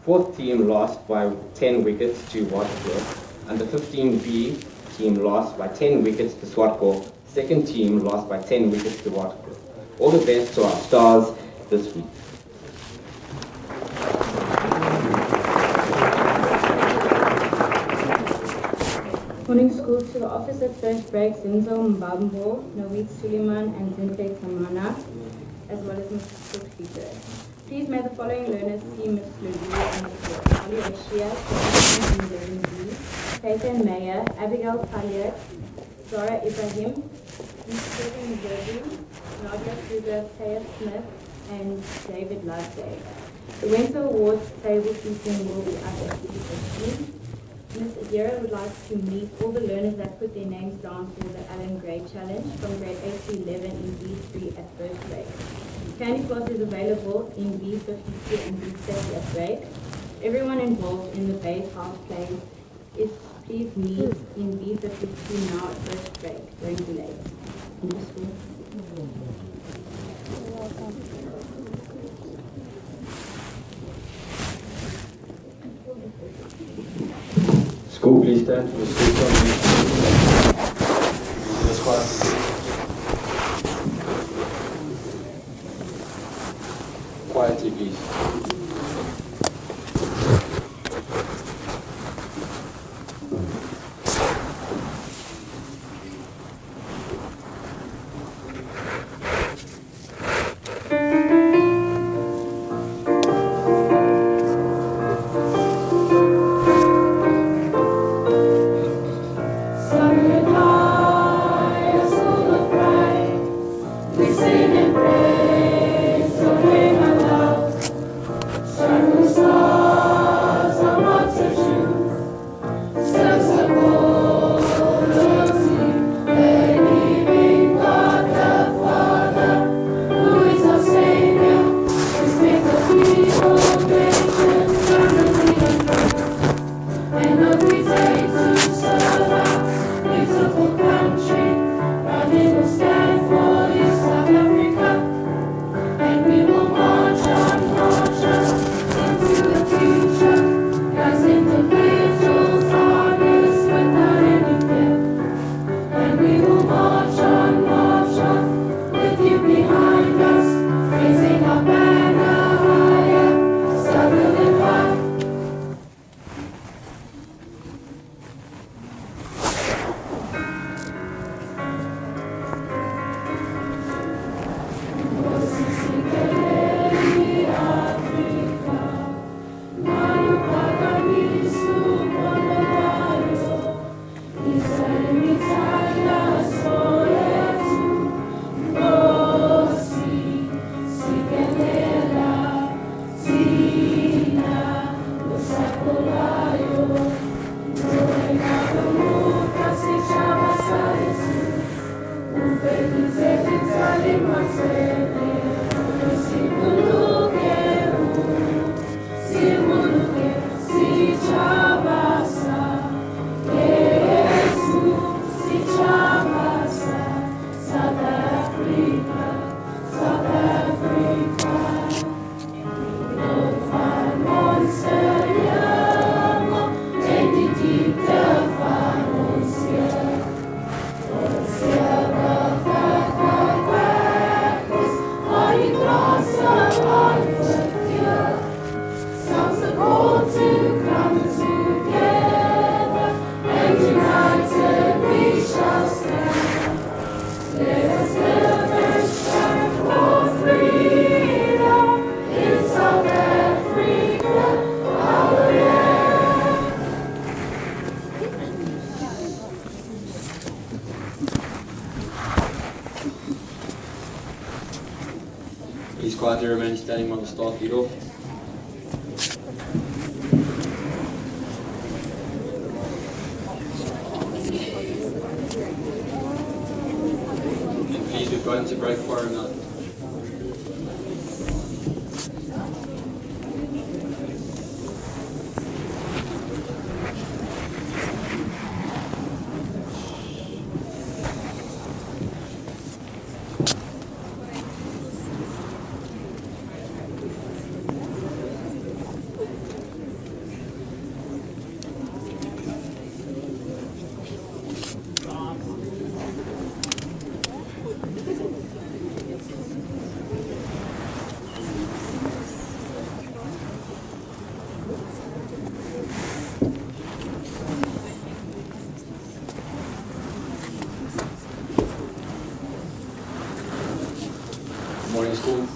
4th team lost by 10 wickets to Waterford. Under 15B team lost by 10 wickets to Swartco. Second team lost by 10 wickets to Swartco. All the best to our stars this week. Morning school, to the office at first break, Zinzo Mbambo, Nawid Suleiman and Zintle Tamana, as well as Mrs. Cook Peter. Please may the following learners see Ms. Lulu and Ms. Wood. Ali Rashia, and 11B, Peyton Mayer, Abigail Paliat, Zora Ibrahim, Ms. Kevin Mzerdi, Nadia Kruger, Taya Smith, and David Loveday. The Winter Awards table seating will be up at 3:15. Ms. Adira would like to meet all the learners that put their names down for the Alan Gray Challenge from grade 8 to 11 in B3 at first grade. Candy floss is available in B52 and B30 at break. Everyone involved in the base house plays is please meet in B52 now at first break. Don't be late. Thank you, school. School, please stand for the school song. This class. Quietly, please. Please quietly remain standing while the staff lead off. And please, we're going to break for a minute. school.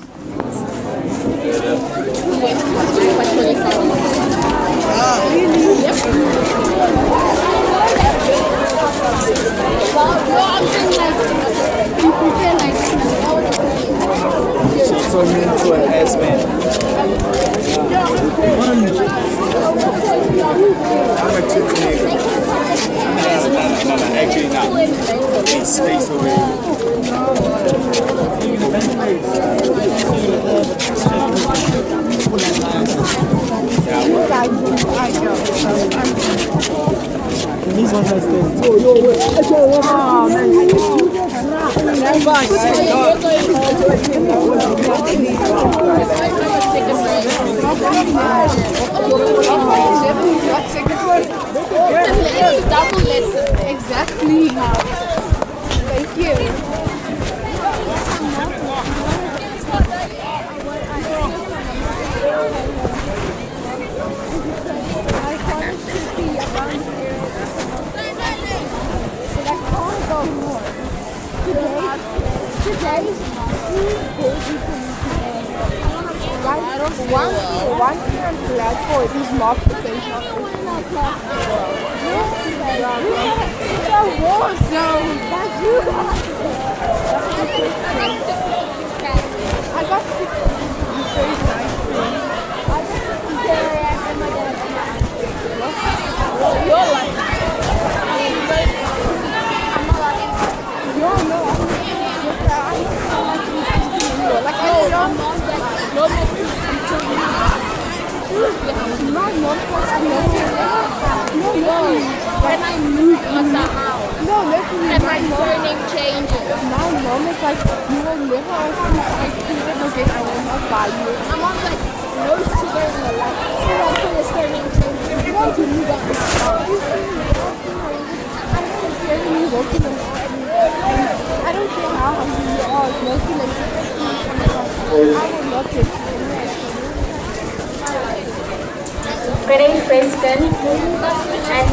She turned me into an S-man. I'm a chicken nigga. No, actually not. It's space over here. These ones are still. Double lesson. Exactly. Thank you. One thing I'm glad for is mark potential. It's a war zone. That's you. I got 6. Very nice. You're like. When I move on the house, and my surname changes. My mom is like, you will never ask me for ice cream again, I will not buy you. My mom's like, no sugar in your life. So until your surname changes, you want to move on the house. I don't care how hungry you are, working and I will not take you. Grade Preston and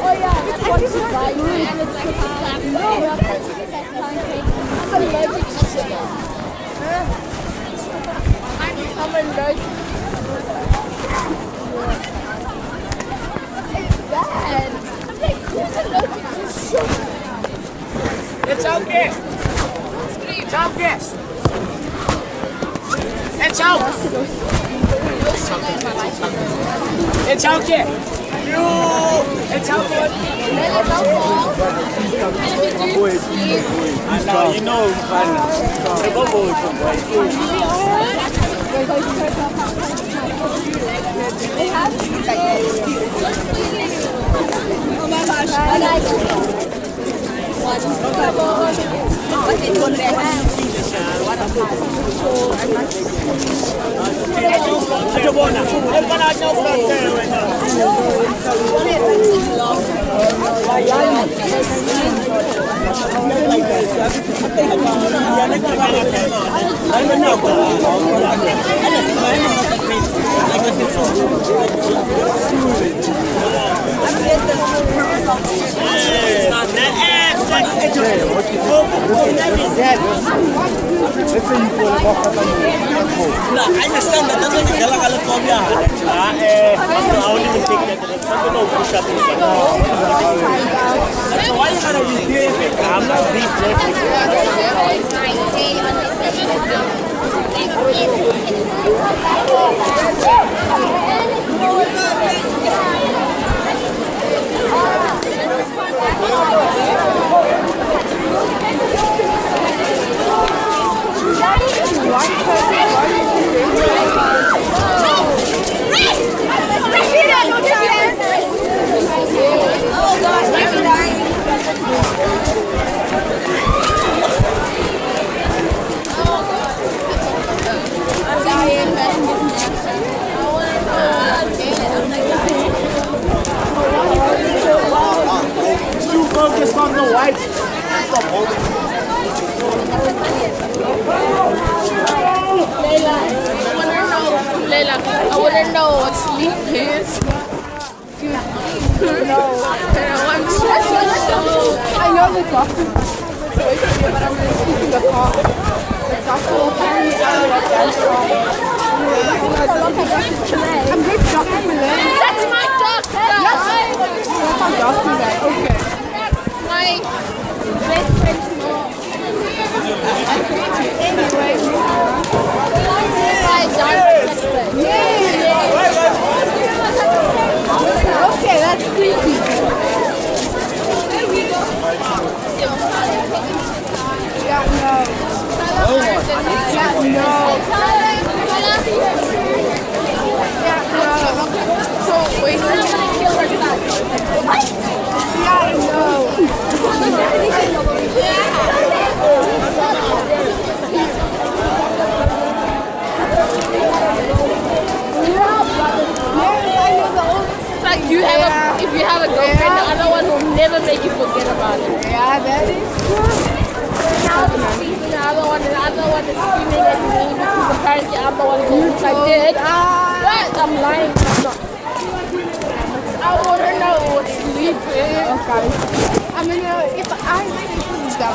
Oh yeah, that's what you buy. And it's no, I'm allergic to sugar. I'm allergic. It's bad. I'm like, who's allergic to sugar? It's okay. It's okay. It's out. It's okay. It's okay. I know, you know, Oh my gosh, I like it. I understand that doesn't mean that I only will take that. So why you gotta be here? I'm not being focused on the white. Stop holding. Layla, I want to know what sleep is. No. I want know the doctor's supposed to be, but I'm going to sleep in the car. The doctor will carry me out of that dance car. I'm good Dr. Malay. That's my doctor! That's my doctor guy. Okay. My best friend's mom. Anyway. Okay, that's creepy. Yeah, no. Yeah, no. So, wait. Like if you have a girlfriend, the other one will never make you forget about it. Yeah, that is true. The other one is screaming at me because apparently I'm the one who I did. But I'm lying. I'm not. I wouldn't know it was sleeping. Okay. I mean, if I think that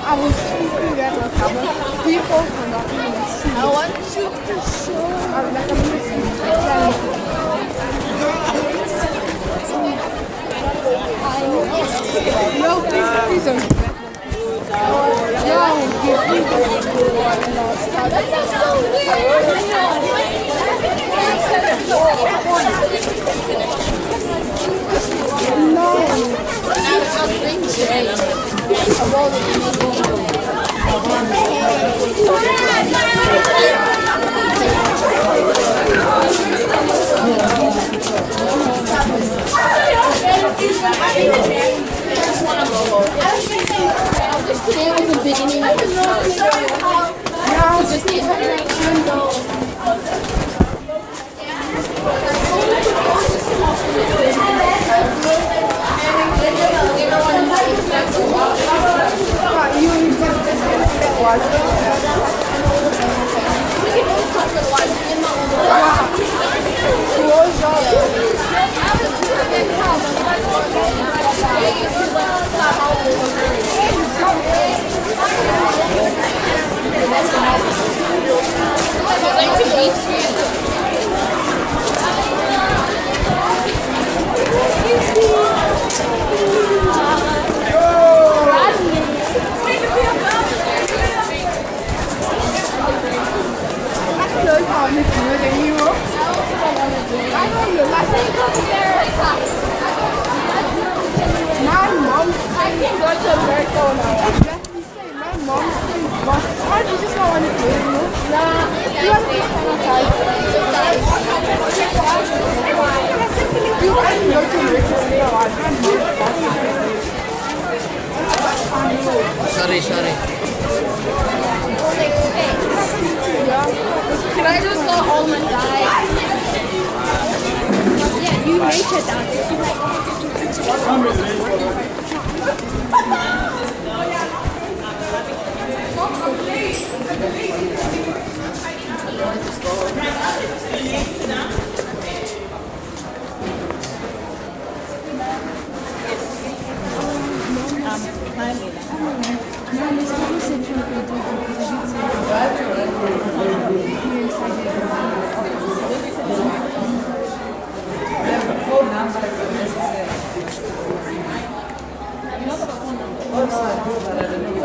I was sleeping at the cover. People were not even sleeping. I want to shoot the show. I'm not going to sleep. No, please don't. That's so weird. Today was the beginning of the Sorry. Can I just go home and die? Yeah, you nature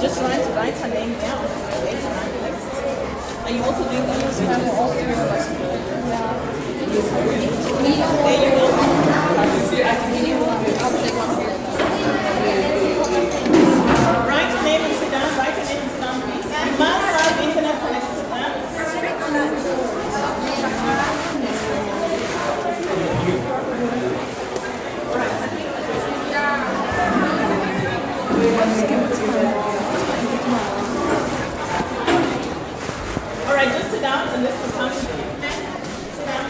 Just write her name down. Are you also doing that? There you go. Write your name and sit down. Write your name and sit down, please. You must have internet connection. Sit down. All right, just sit down and this will come. Sit down.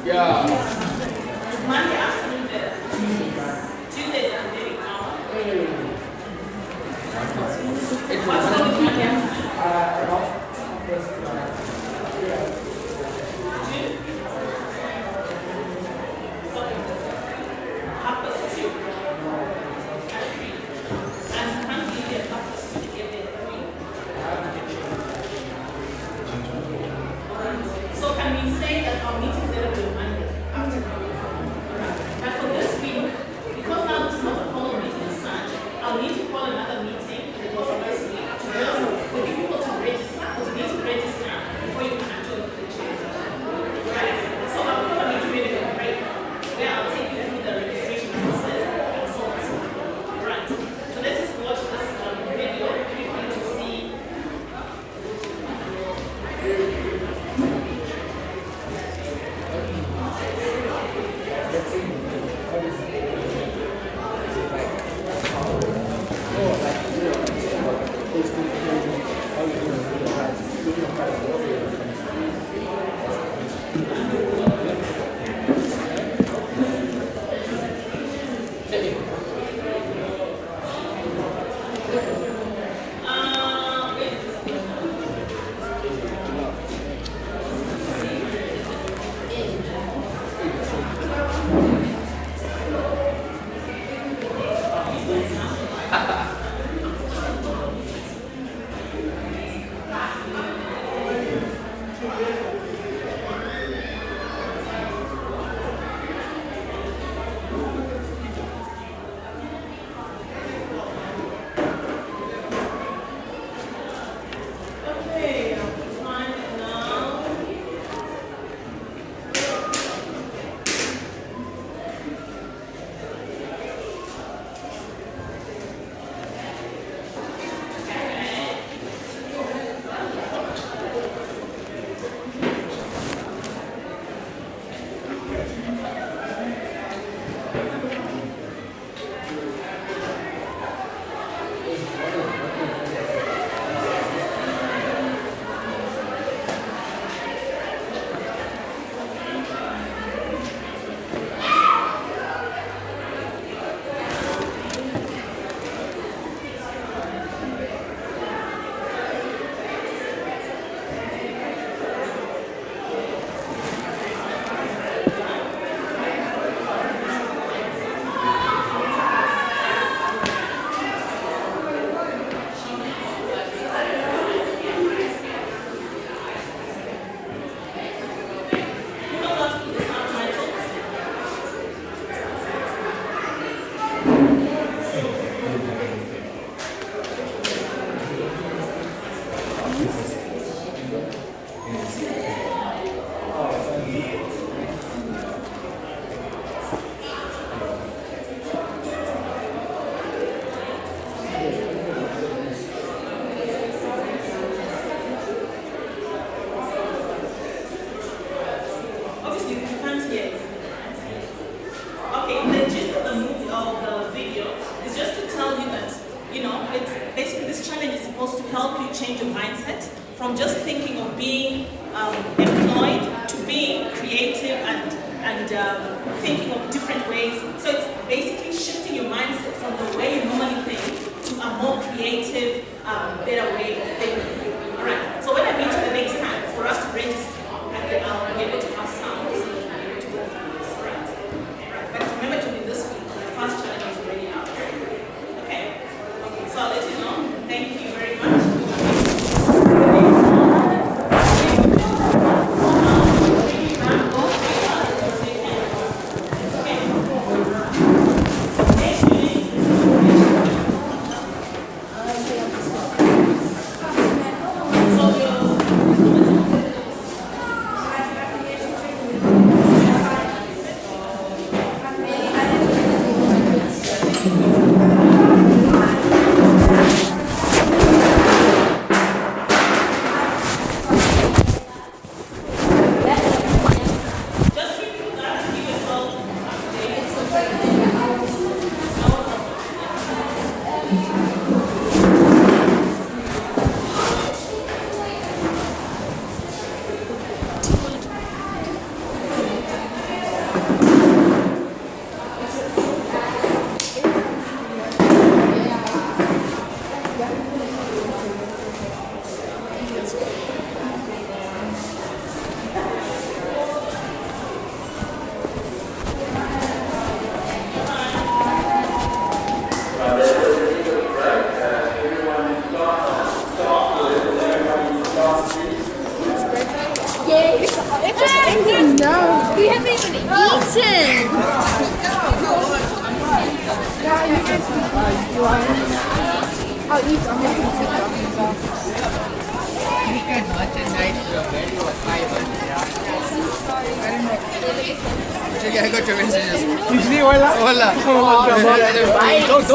Is Monday afternoon better? Tuesdays are very calm. What's wrong with Monday So can we say that our meeting is going to be Monday afternoon? But for this week, because now this is not a formal meeting as such, I'll need to call another meeting in the course of this week to just for people to register, because you need to register before you can actually put the change. Right? So I'll probably do it in a break where I'll take you through the registration process and so on. Right. So let's just watch this video quickly to see. Change your mindset from just thinking of being employed to being creative. No. We haven't even eaten. Yeah, you guys can I'll eat on the Cheguei a recortar mensagens. Disney, olha. Olha. Don't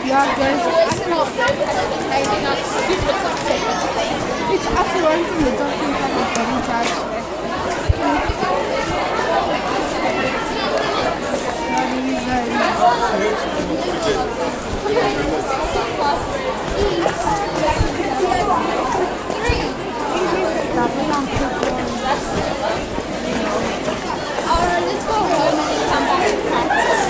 Yeah, guys. It's after one from the docking from the body charge. Let's go home and come back to practice.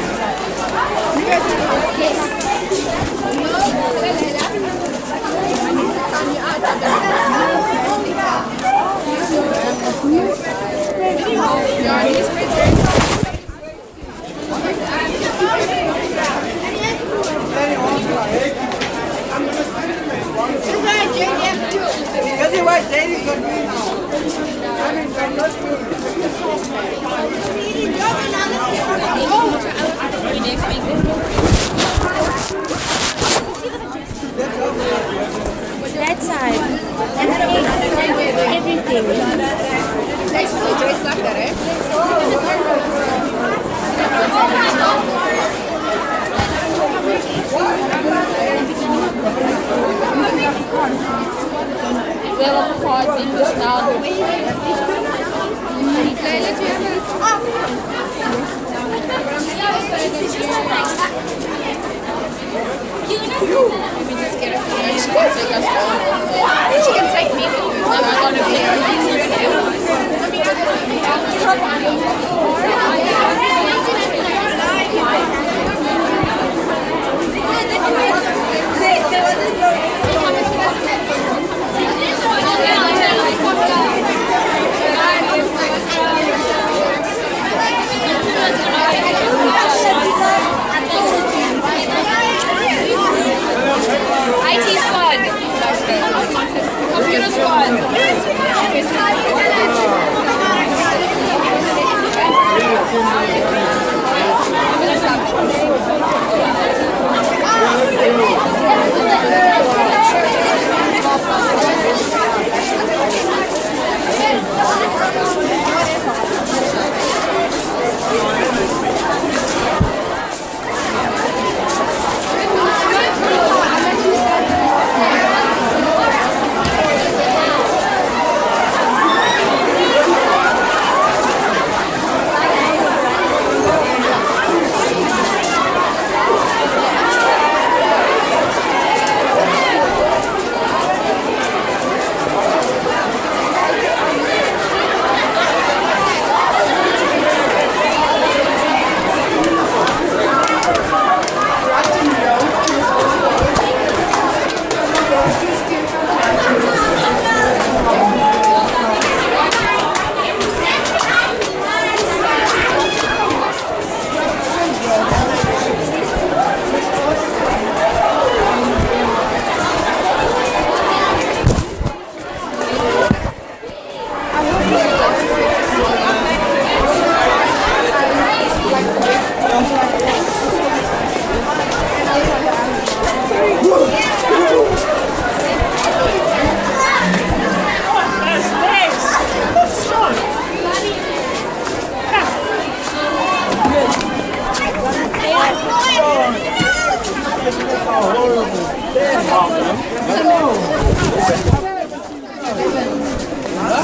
That side. Everything. We have a cards English now. She can take me with you. I'm going to be IT squad. Computer squad.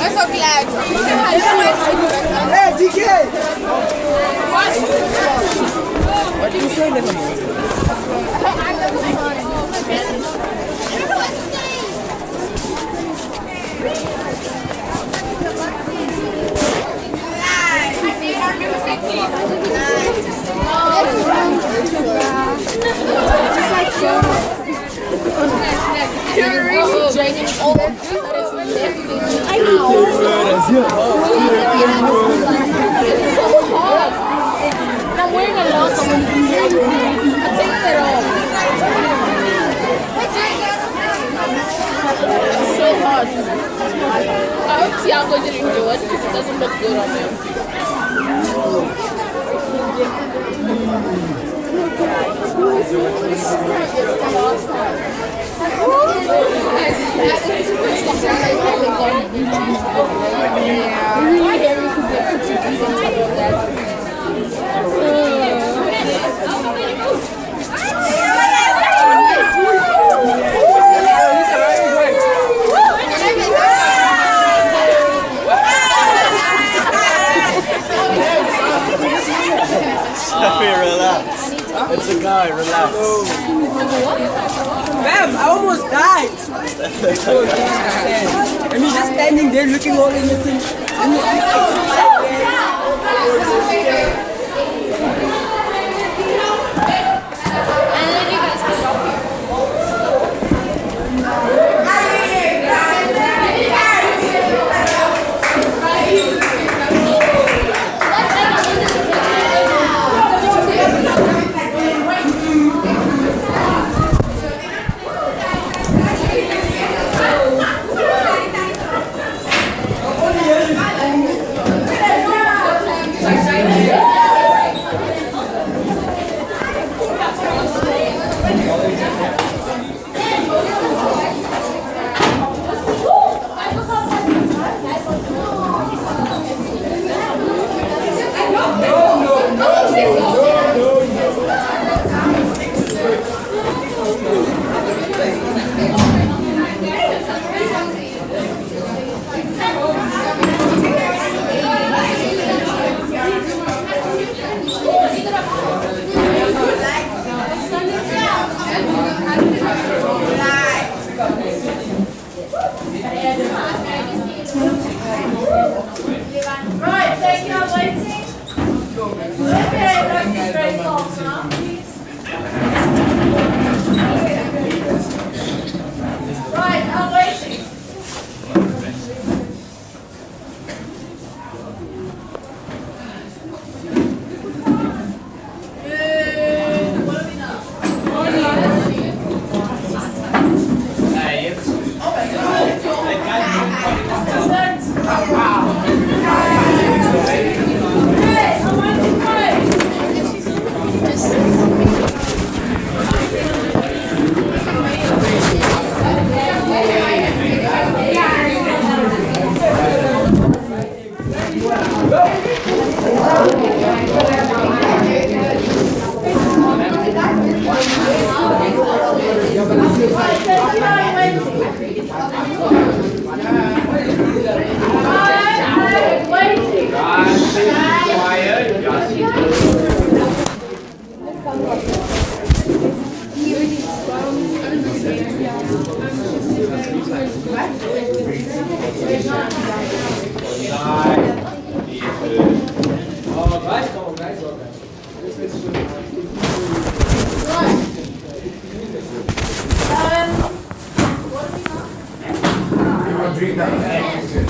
I'm so glad. Hey, DK! What did you say to You're really all that is so hard. And I'm wearing a lot of them. I'm taking it off. It's so hard. I hope Tiago didn't do it because it doesn't look good on him. Relax. It's a guy, relax. Bam, I almost died. And he's just standing there looking all innocent. Right, thank you, I'm waiting. Okay, practice very long now, please. Right, I'm waiting. What are we now?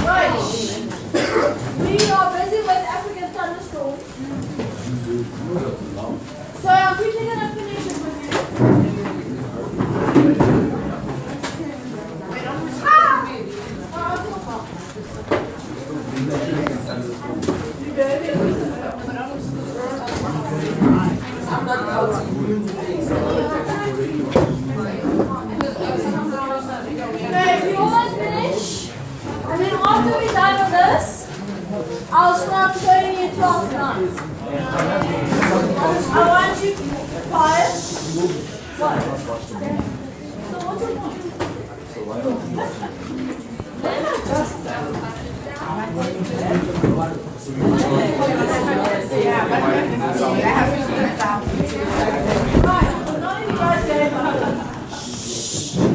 Right. We are busy with African thunderstorms. So I'm quickly going to finish it with you. Okay, we almost finished. And then after we're done with this, I'll start showing you 12 lines. I want you to quiet. What? So what do you want? Right, so none of you guys get it.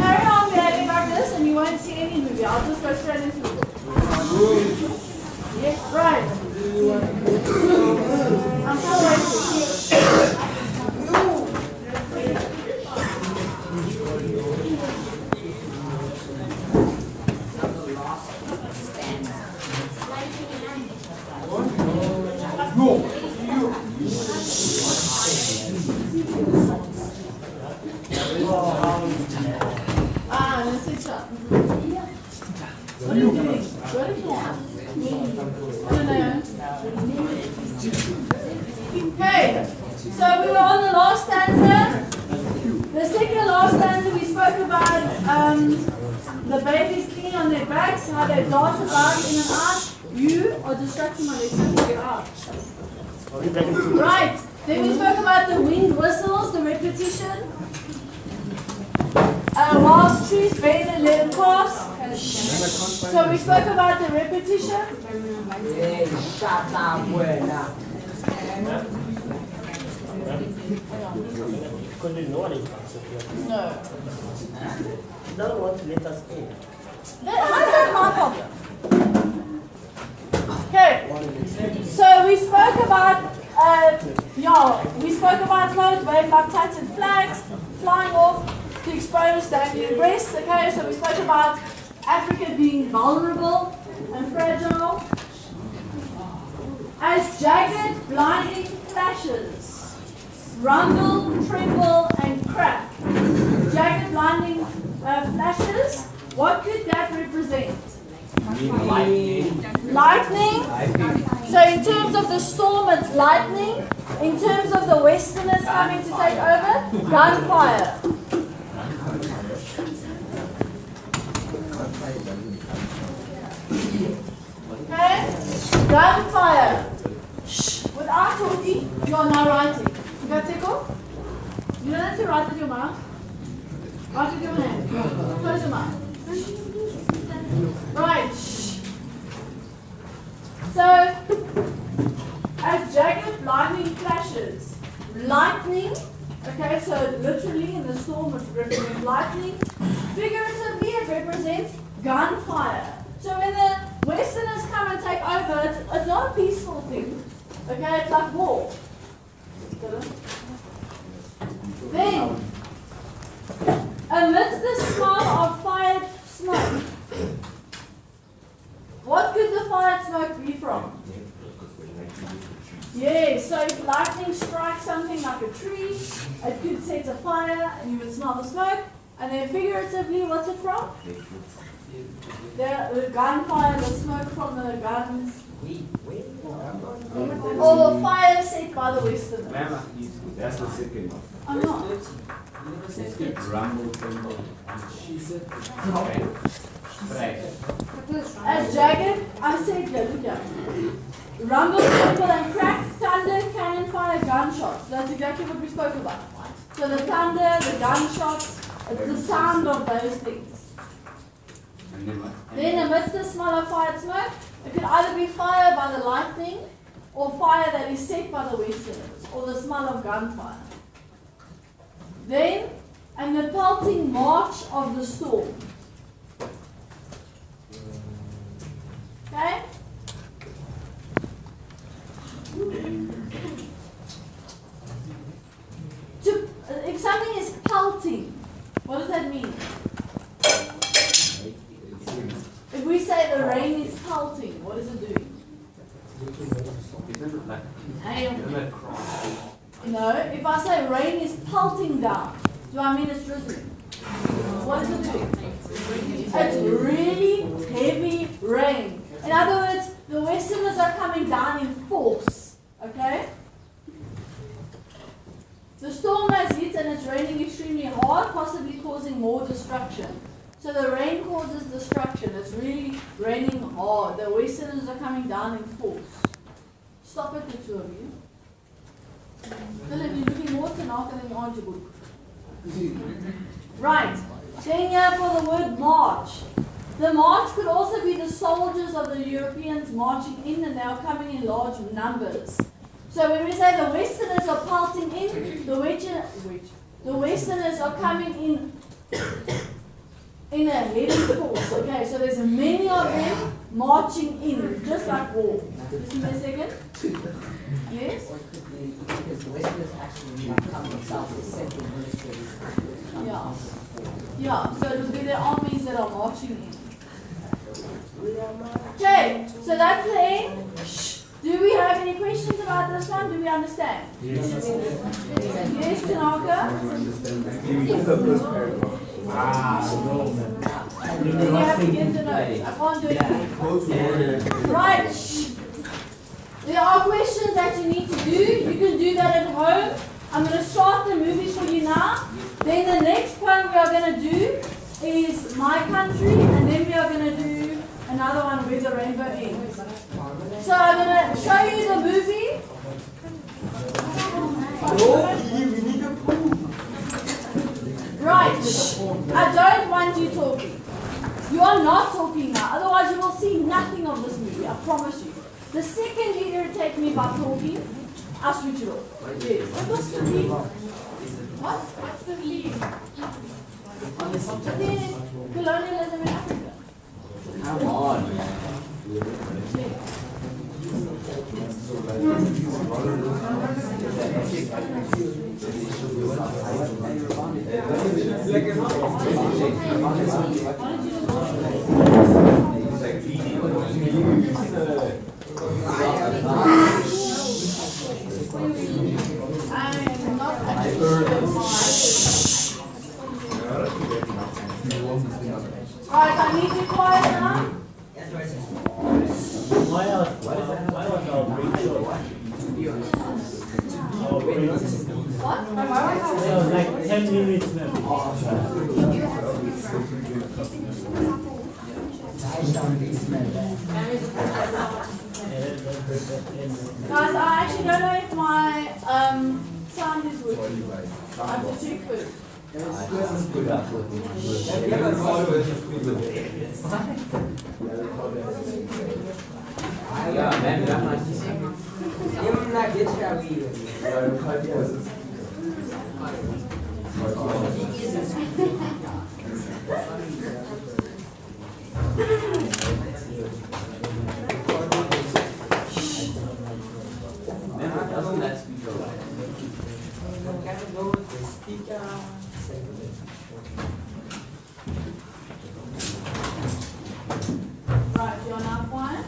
Carry on behaving like this and you won't see any movie. I'll just go straight into it. Yes, right. I'm still waiting. What are you doing? What is that? Okay, so we were on the last stanza. The second last stanza we spoke about the babies clinging on their backs, how they dance about in and out. You are distracting my lesson. You are. Right. Then we spoke about the wind whistles, the repetition. Whilst trees bend and let it pass. So we spoke about the repetition. No. Don't want to let us in. How's that my problem? Okay. So we spoke about we spoke about clothes waved like tattered flags, flying off to expose dangling breasts. Okay, so we spoke about Africa being vulnerable and fragile. As jagged, blinding flashes rumble, tremble, and crack. Jagged, blinding flashes. What could that represent? Lightning. So in terms of the storm, it's lightning. In terms of the Westerners coming to take over, gunfire. Okay? Gunfire. Shh. Without talking, you are now writing. You got tickle? You don't have to write with your mouth. Write with your hand. Close your mouth. Right. Shh. So, as jagged lightning flashes, lightning, okay, so literally in the storm it represents lightning, figuratively it represents gunfire. So when the Westerners come and take over, it's not a peaceful thing, okay, it's like war. Then, amidst the smell of fired smoke, what could the fired smoke be from? Yes, so if lightning strikes something like a tree, it could set a fire and you would smell the smoke. And then figuratively, what's it from? The gunfire, the smoke from the guns. Or the fire set by the Westerners. That's the second one. I'm not. Rumble, tremble, As jagged, I said that, look here. Rumble, tremble, and crack, thunder, cannon fire, gunshots. That's exactly what we spoke about. So the thunder, the gunshots, it's the sound of those things. Then amidst the smell of fired smoke, it could either be fire by the lightning or fire that is set by the Westerners, or the smell of gunfire. Then, and the pelting march of the storm. Okay? If something is pelting, what does that mean? If we say the rain is pelting, what is it doing? No, if I say rain is pelting down, do I mean it's drizzling? What is it doing? It's really heavy rain. In other words, the Westerners are coming down in force. Okay? The storm has hit and it's raining extremely hard, possibly causing more destruction. So the rain causes destruction. It's really raining hard. The Westerners are coming down in force. Stop it, the two of you. Philip, you're looking more to now than you aren't your book. Right. Then here for the word march. The march could also be the soldiers of the Europeans marching in, and they are coming in large numbers. So when we say the Westerners are pelting in, the Westerners are coming in a heavy force. Okay, so there's many of them marching in, just like war. Just give me a second. Yes? Because the Westerners actually come themselves as central military. Yeah. Yeah, so it will be the armies that are marching in. Okay, so that's the end. Shh. Do we have any questions about this one? Do we understand? Yes, Tanaka? You have to get the notes. I can't do anything. Right. There are questions that you need to do. You can do that at home. I'm going to start the movie for you now. Then the next poem we are going to do is My Country, and then we are going to do another one Where the Rainbow Ends. So I'm going to show you the movie. Right. I don't want you talking. You are not talking now. Otherwise you will see nothing of this movie. I promise you. The second you irritate me by talking, I'll switch it off. Yes. What was the lead? What? What's the lead? But then colonialism in Africa. Come on. Alright, I need you quiet now. Why was our break short? What? It was like 10 minutes now. Guys, I actually don't know if my sound is working. I have to check first. Right, you're not quiet.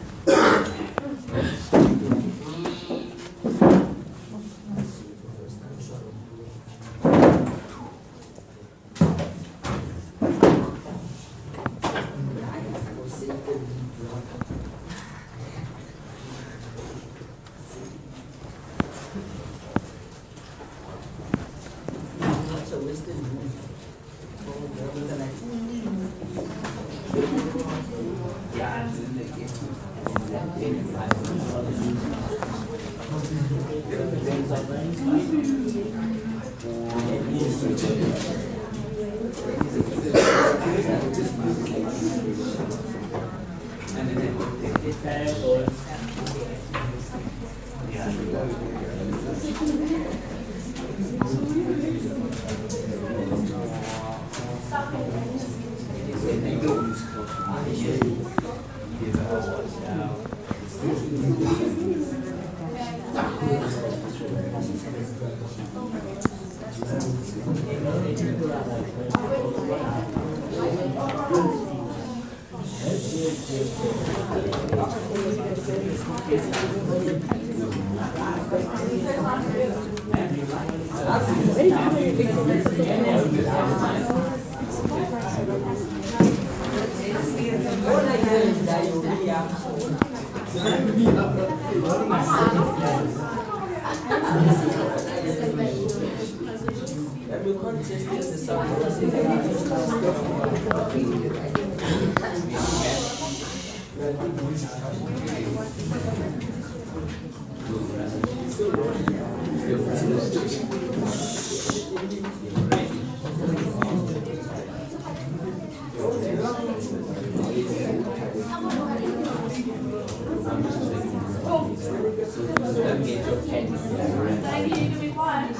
Thank you, you can be quiet.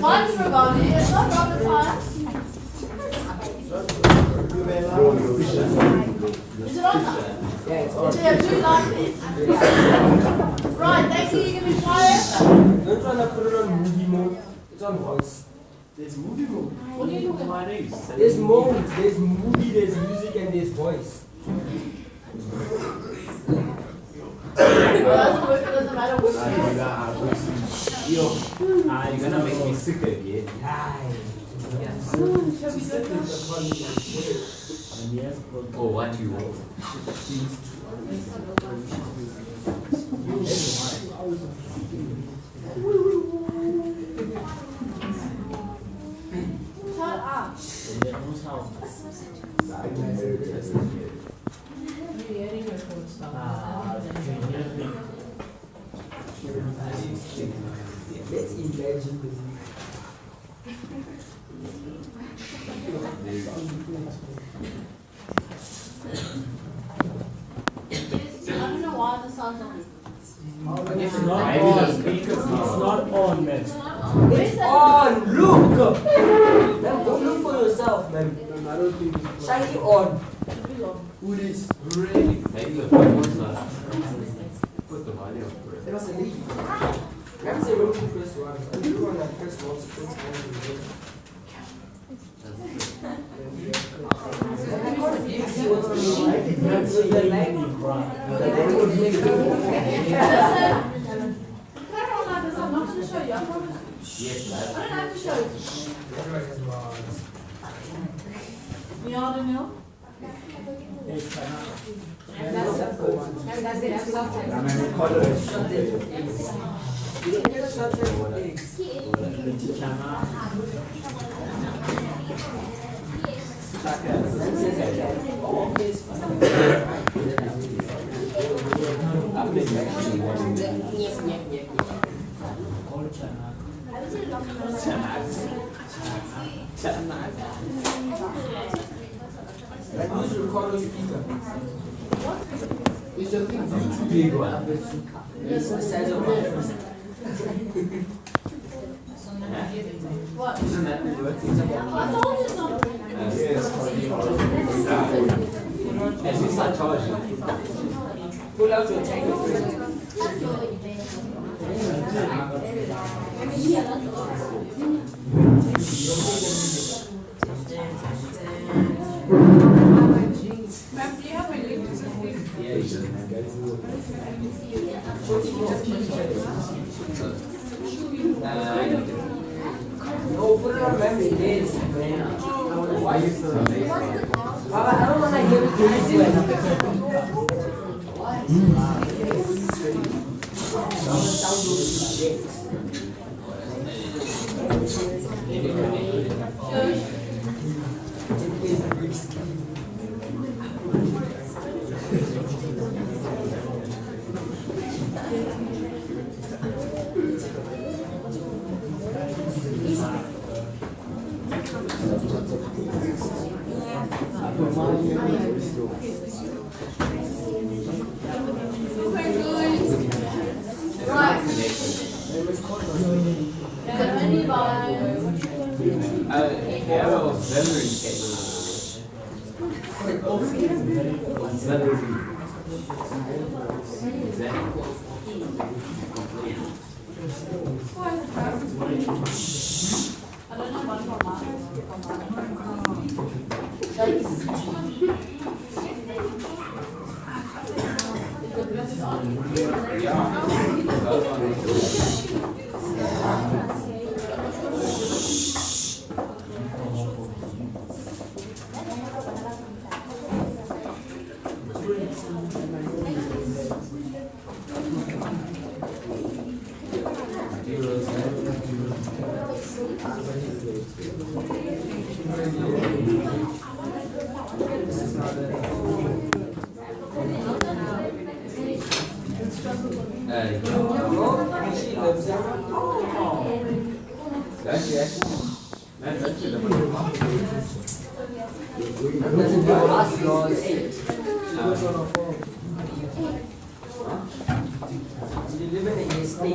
Mine's Ravani. It's not rocket science. Is it on now? Yeah, it's Is there 2 lines there? Right, thank you. You can be quiet. Don't try to put it on movie mode. It's on voice. There's movie mode. What are you talking about? There's modes. There's movie, there's music, and there's voice. It doesn't work. It doesn't matter which You're gonna make me sick again. Oh, what you want? Shut up. Let's imagine this. I don't know why the sound's on. It's not on. It's not on, man. It's on! Look! Man, go look for yourself, man. Shine it on. Who is? Really? Maybe the phone was not. Put the volume. There was a leak. Perhaps they wrote the first one. I did one that first one. I'm not going to show you. I promise. Yes, I don't have to show you. You all don't know? Who's recording speaker? It's a big one. It's the size of my first. What? Isn't that working? I told you something. As you start charging. Pull out your tank. Ma'am, do you have a electricity? Yeah, you should. No, put it on memory. Yes, man. Why are you so amazing? Baba, I don't want to hear it You live in a estate.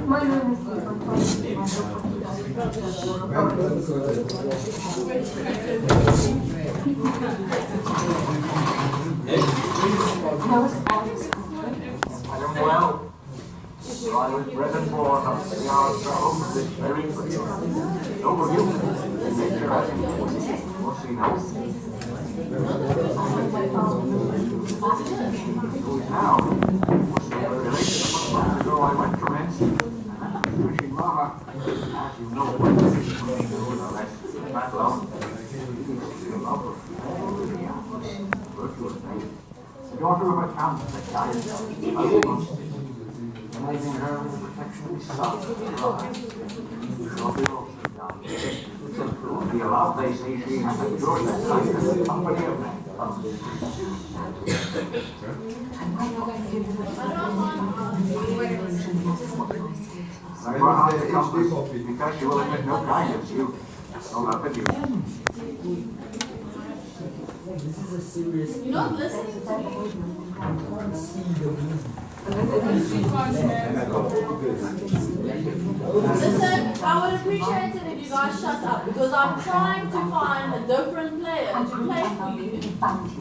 My name is I am well. I was bred and born of the yards of this very place. Over you, in nature as you will see now. Who is now? A relation of months ago I went to Ransom. Wishing Mama, as you know, what is the rest that love. You love her. Virtuous maid. The daughter of a count that died of most, enabling her with the protection of his son. Shortly also died. To be allowed, they say, she has enjoyed that life in the company of men. I will not accomplish because she will admit no kindness, you. No love at you. This is a serious. You're not listening to me. I can't see the reason. Listen, I would appreciate it if you guys shut up because I'm trying to find a different player to play for you,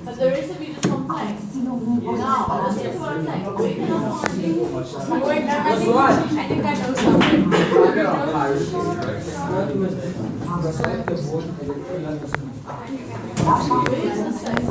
but the rest of you just complain. Now, listen to what I'm saying. Where can I find you? Wait, I think I know something. Where is the safe?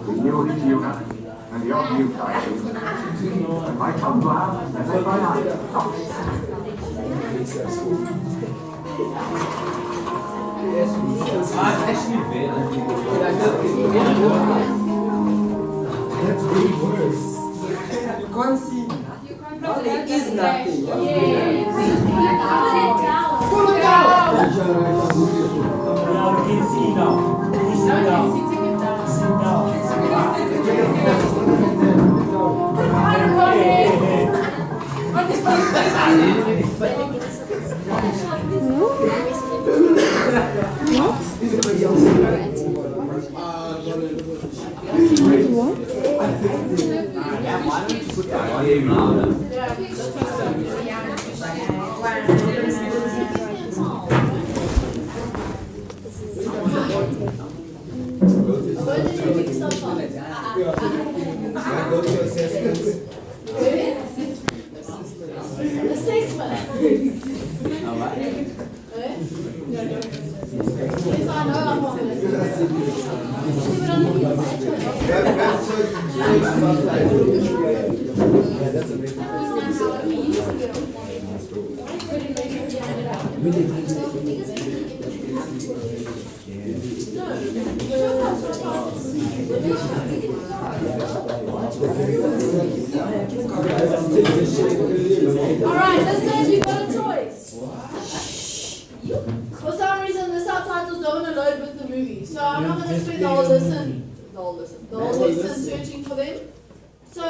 The new is you, and the old new titles. And my tongue loud, and then my eye. That's way worse. You can't see. There is nothing. Pull it down. Now we can see now. Sit down. Sit down. Alright, listen, you've got a choice. For some reason, the subtitles don't want to load with the movie, so I'm not going to spend the whole lesson searching for them. So,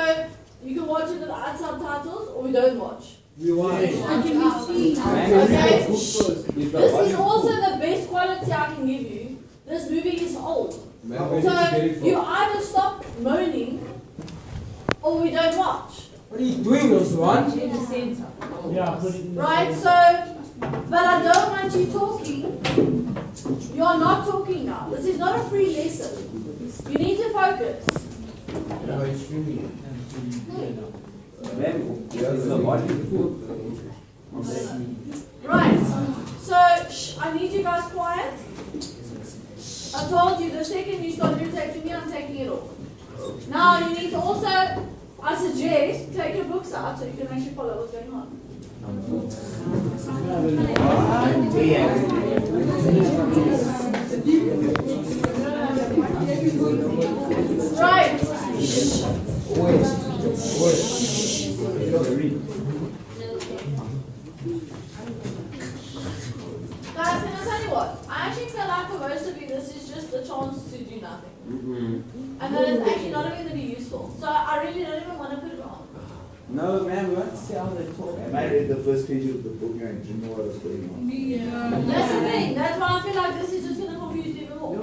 you can watch it without subtitles, or we don't watch. We watch. Can we see? Okay. This is also the best quality I can give you. This movie is old. So, you either stop moaning, or we don't watch. What are you doing, Oswan? In the center. Yeah, put it in the Right, so, but I don't want you talking. You are not talking now. This is not a free lesson. You need to focus. Right, so, I need you guys quiet. I told you the second you start irritating me, I'm taking it off. Now, you need to also, I suggest, take your books out so you can actually follow what's going on. Right. Guys, can I tell you what? I actually feel like for most of you, this is just a chance to do nothing. And that it's actually not even going to be useful. So I really don't even want to put it on. No, man, we want to see how they talk. I read the first page of the book and I didn't know what was going on. That's the thing. That's why I feel like this is just going to confuse you even more.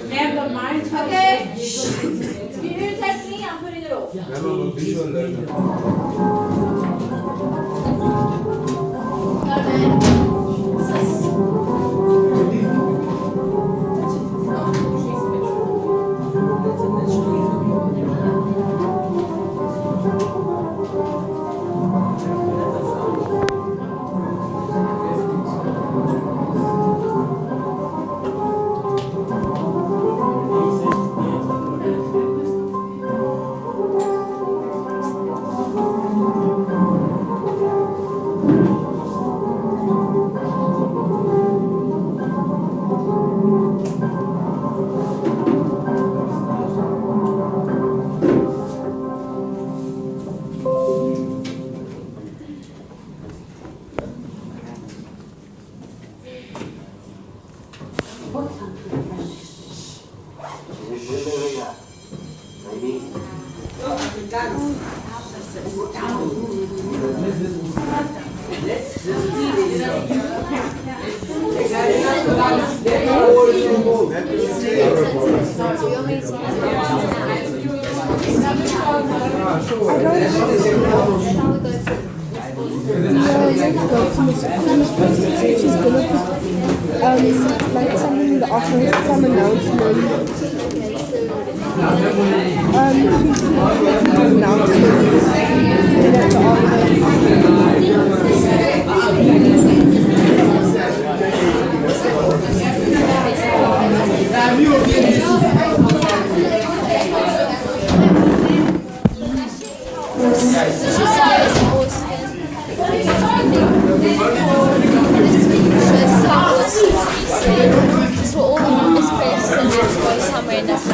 Have the mind. Okay. If you irritate me, I'm putting it off. I'm a visual learner. No, man. She's gonna put like something in the office, some announcement. So all the numbers pressed and let's go somewhere and that's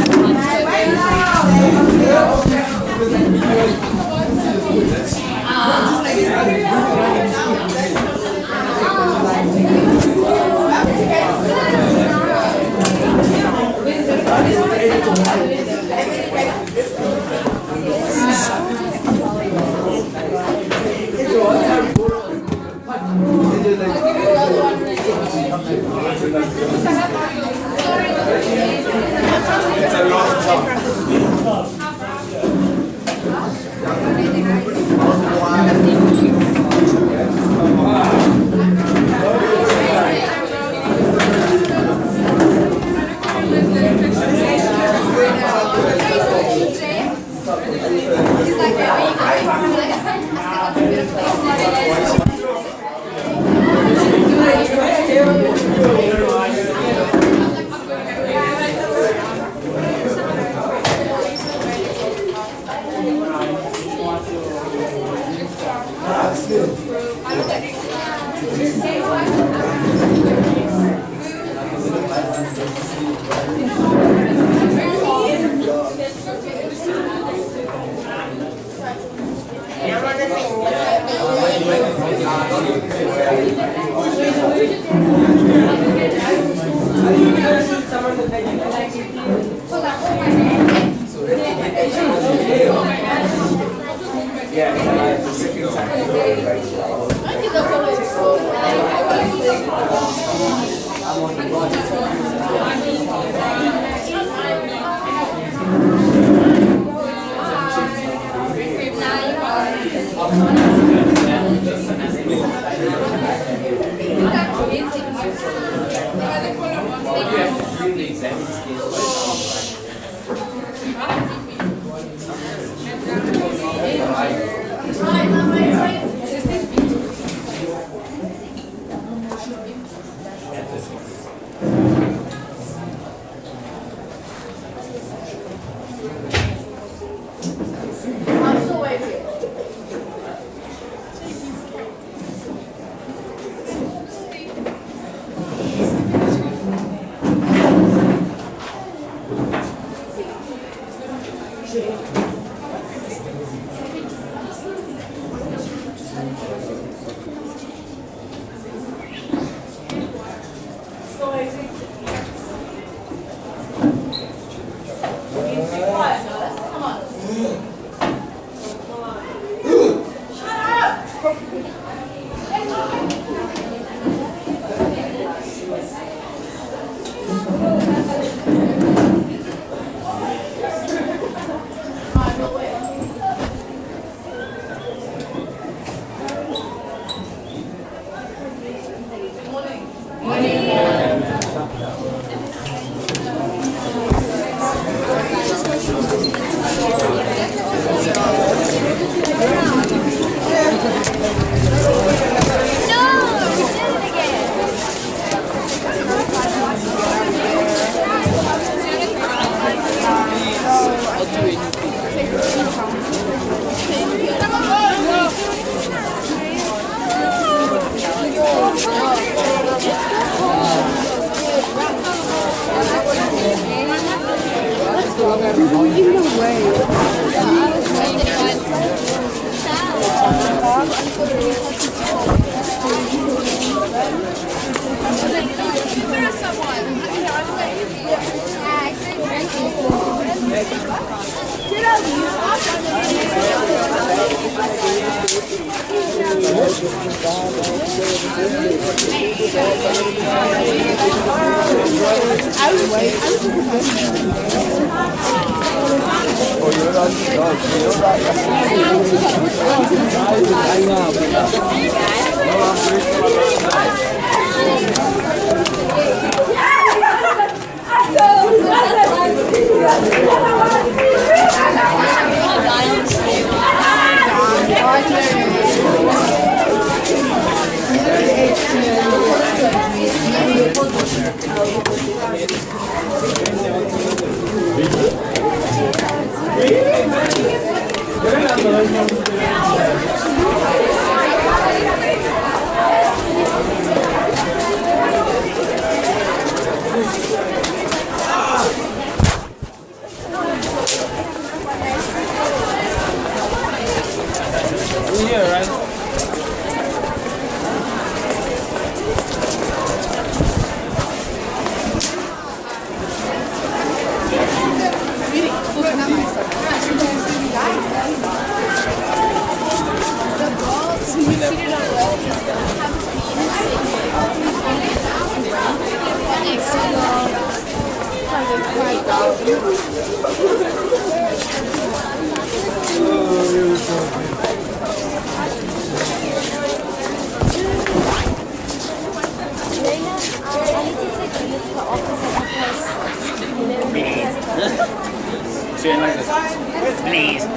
Please. And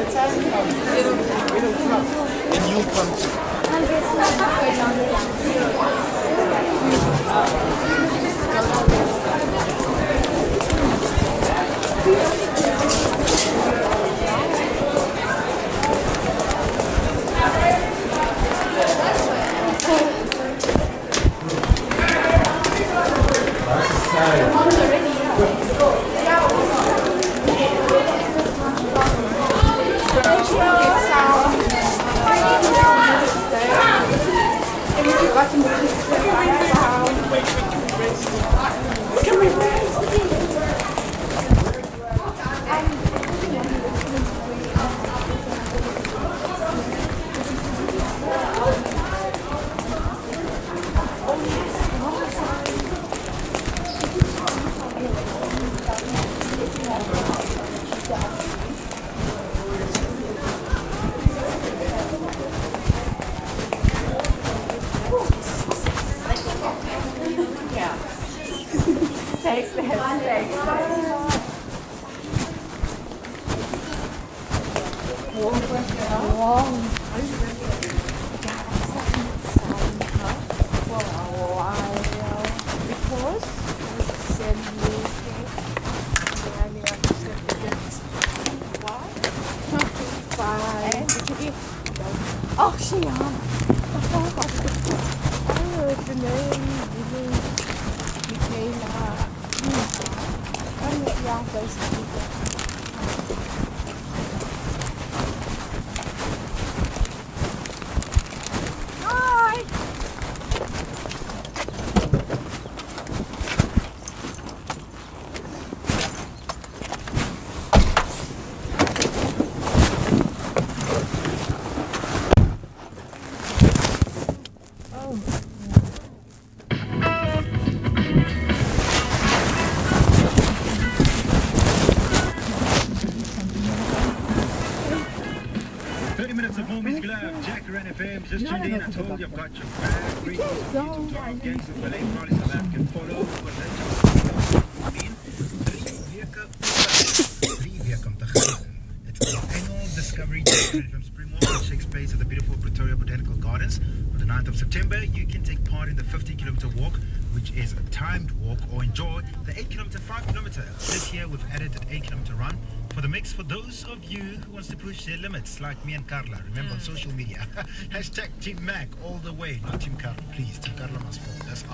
you come Oh, she Just tuned in, I told you I've got your back. Great news from YouTube to our gangs of Malay Proudly South African photo. It's the annual Discovery Day from Springmore, which takes place at the beautiful Pretoria Botanical Gardens. On the 9th of September, you can take part in the 50-kilometer walk, which is a timed walk, or enjoy the 8-kilometer, 5-kilometer. This year, we've added an 8-kilometer run for the mix for those of you who wants to push their limits, like me and Carla. Remember on social media, hashtag Team Mac all the way, not Team Carla. Please, Team Carla must fall. That's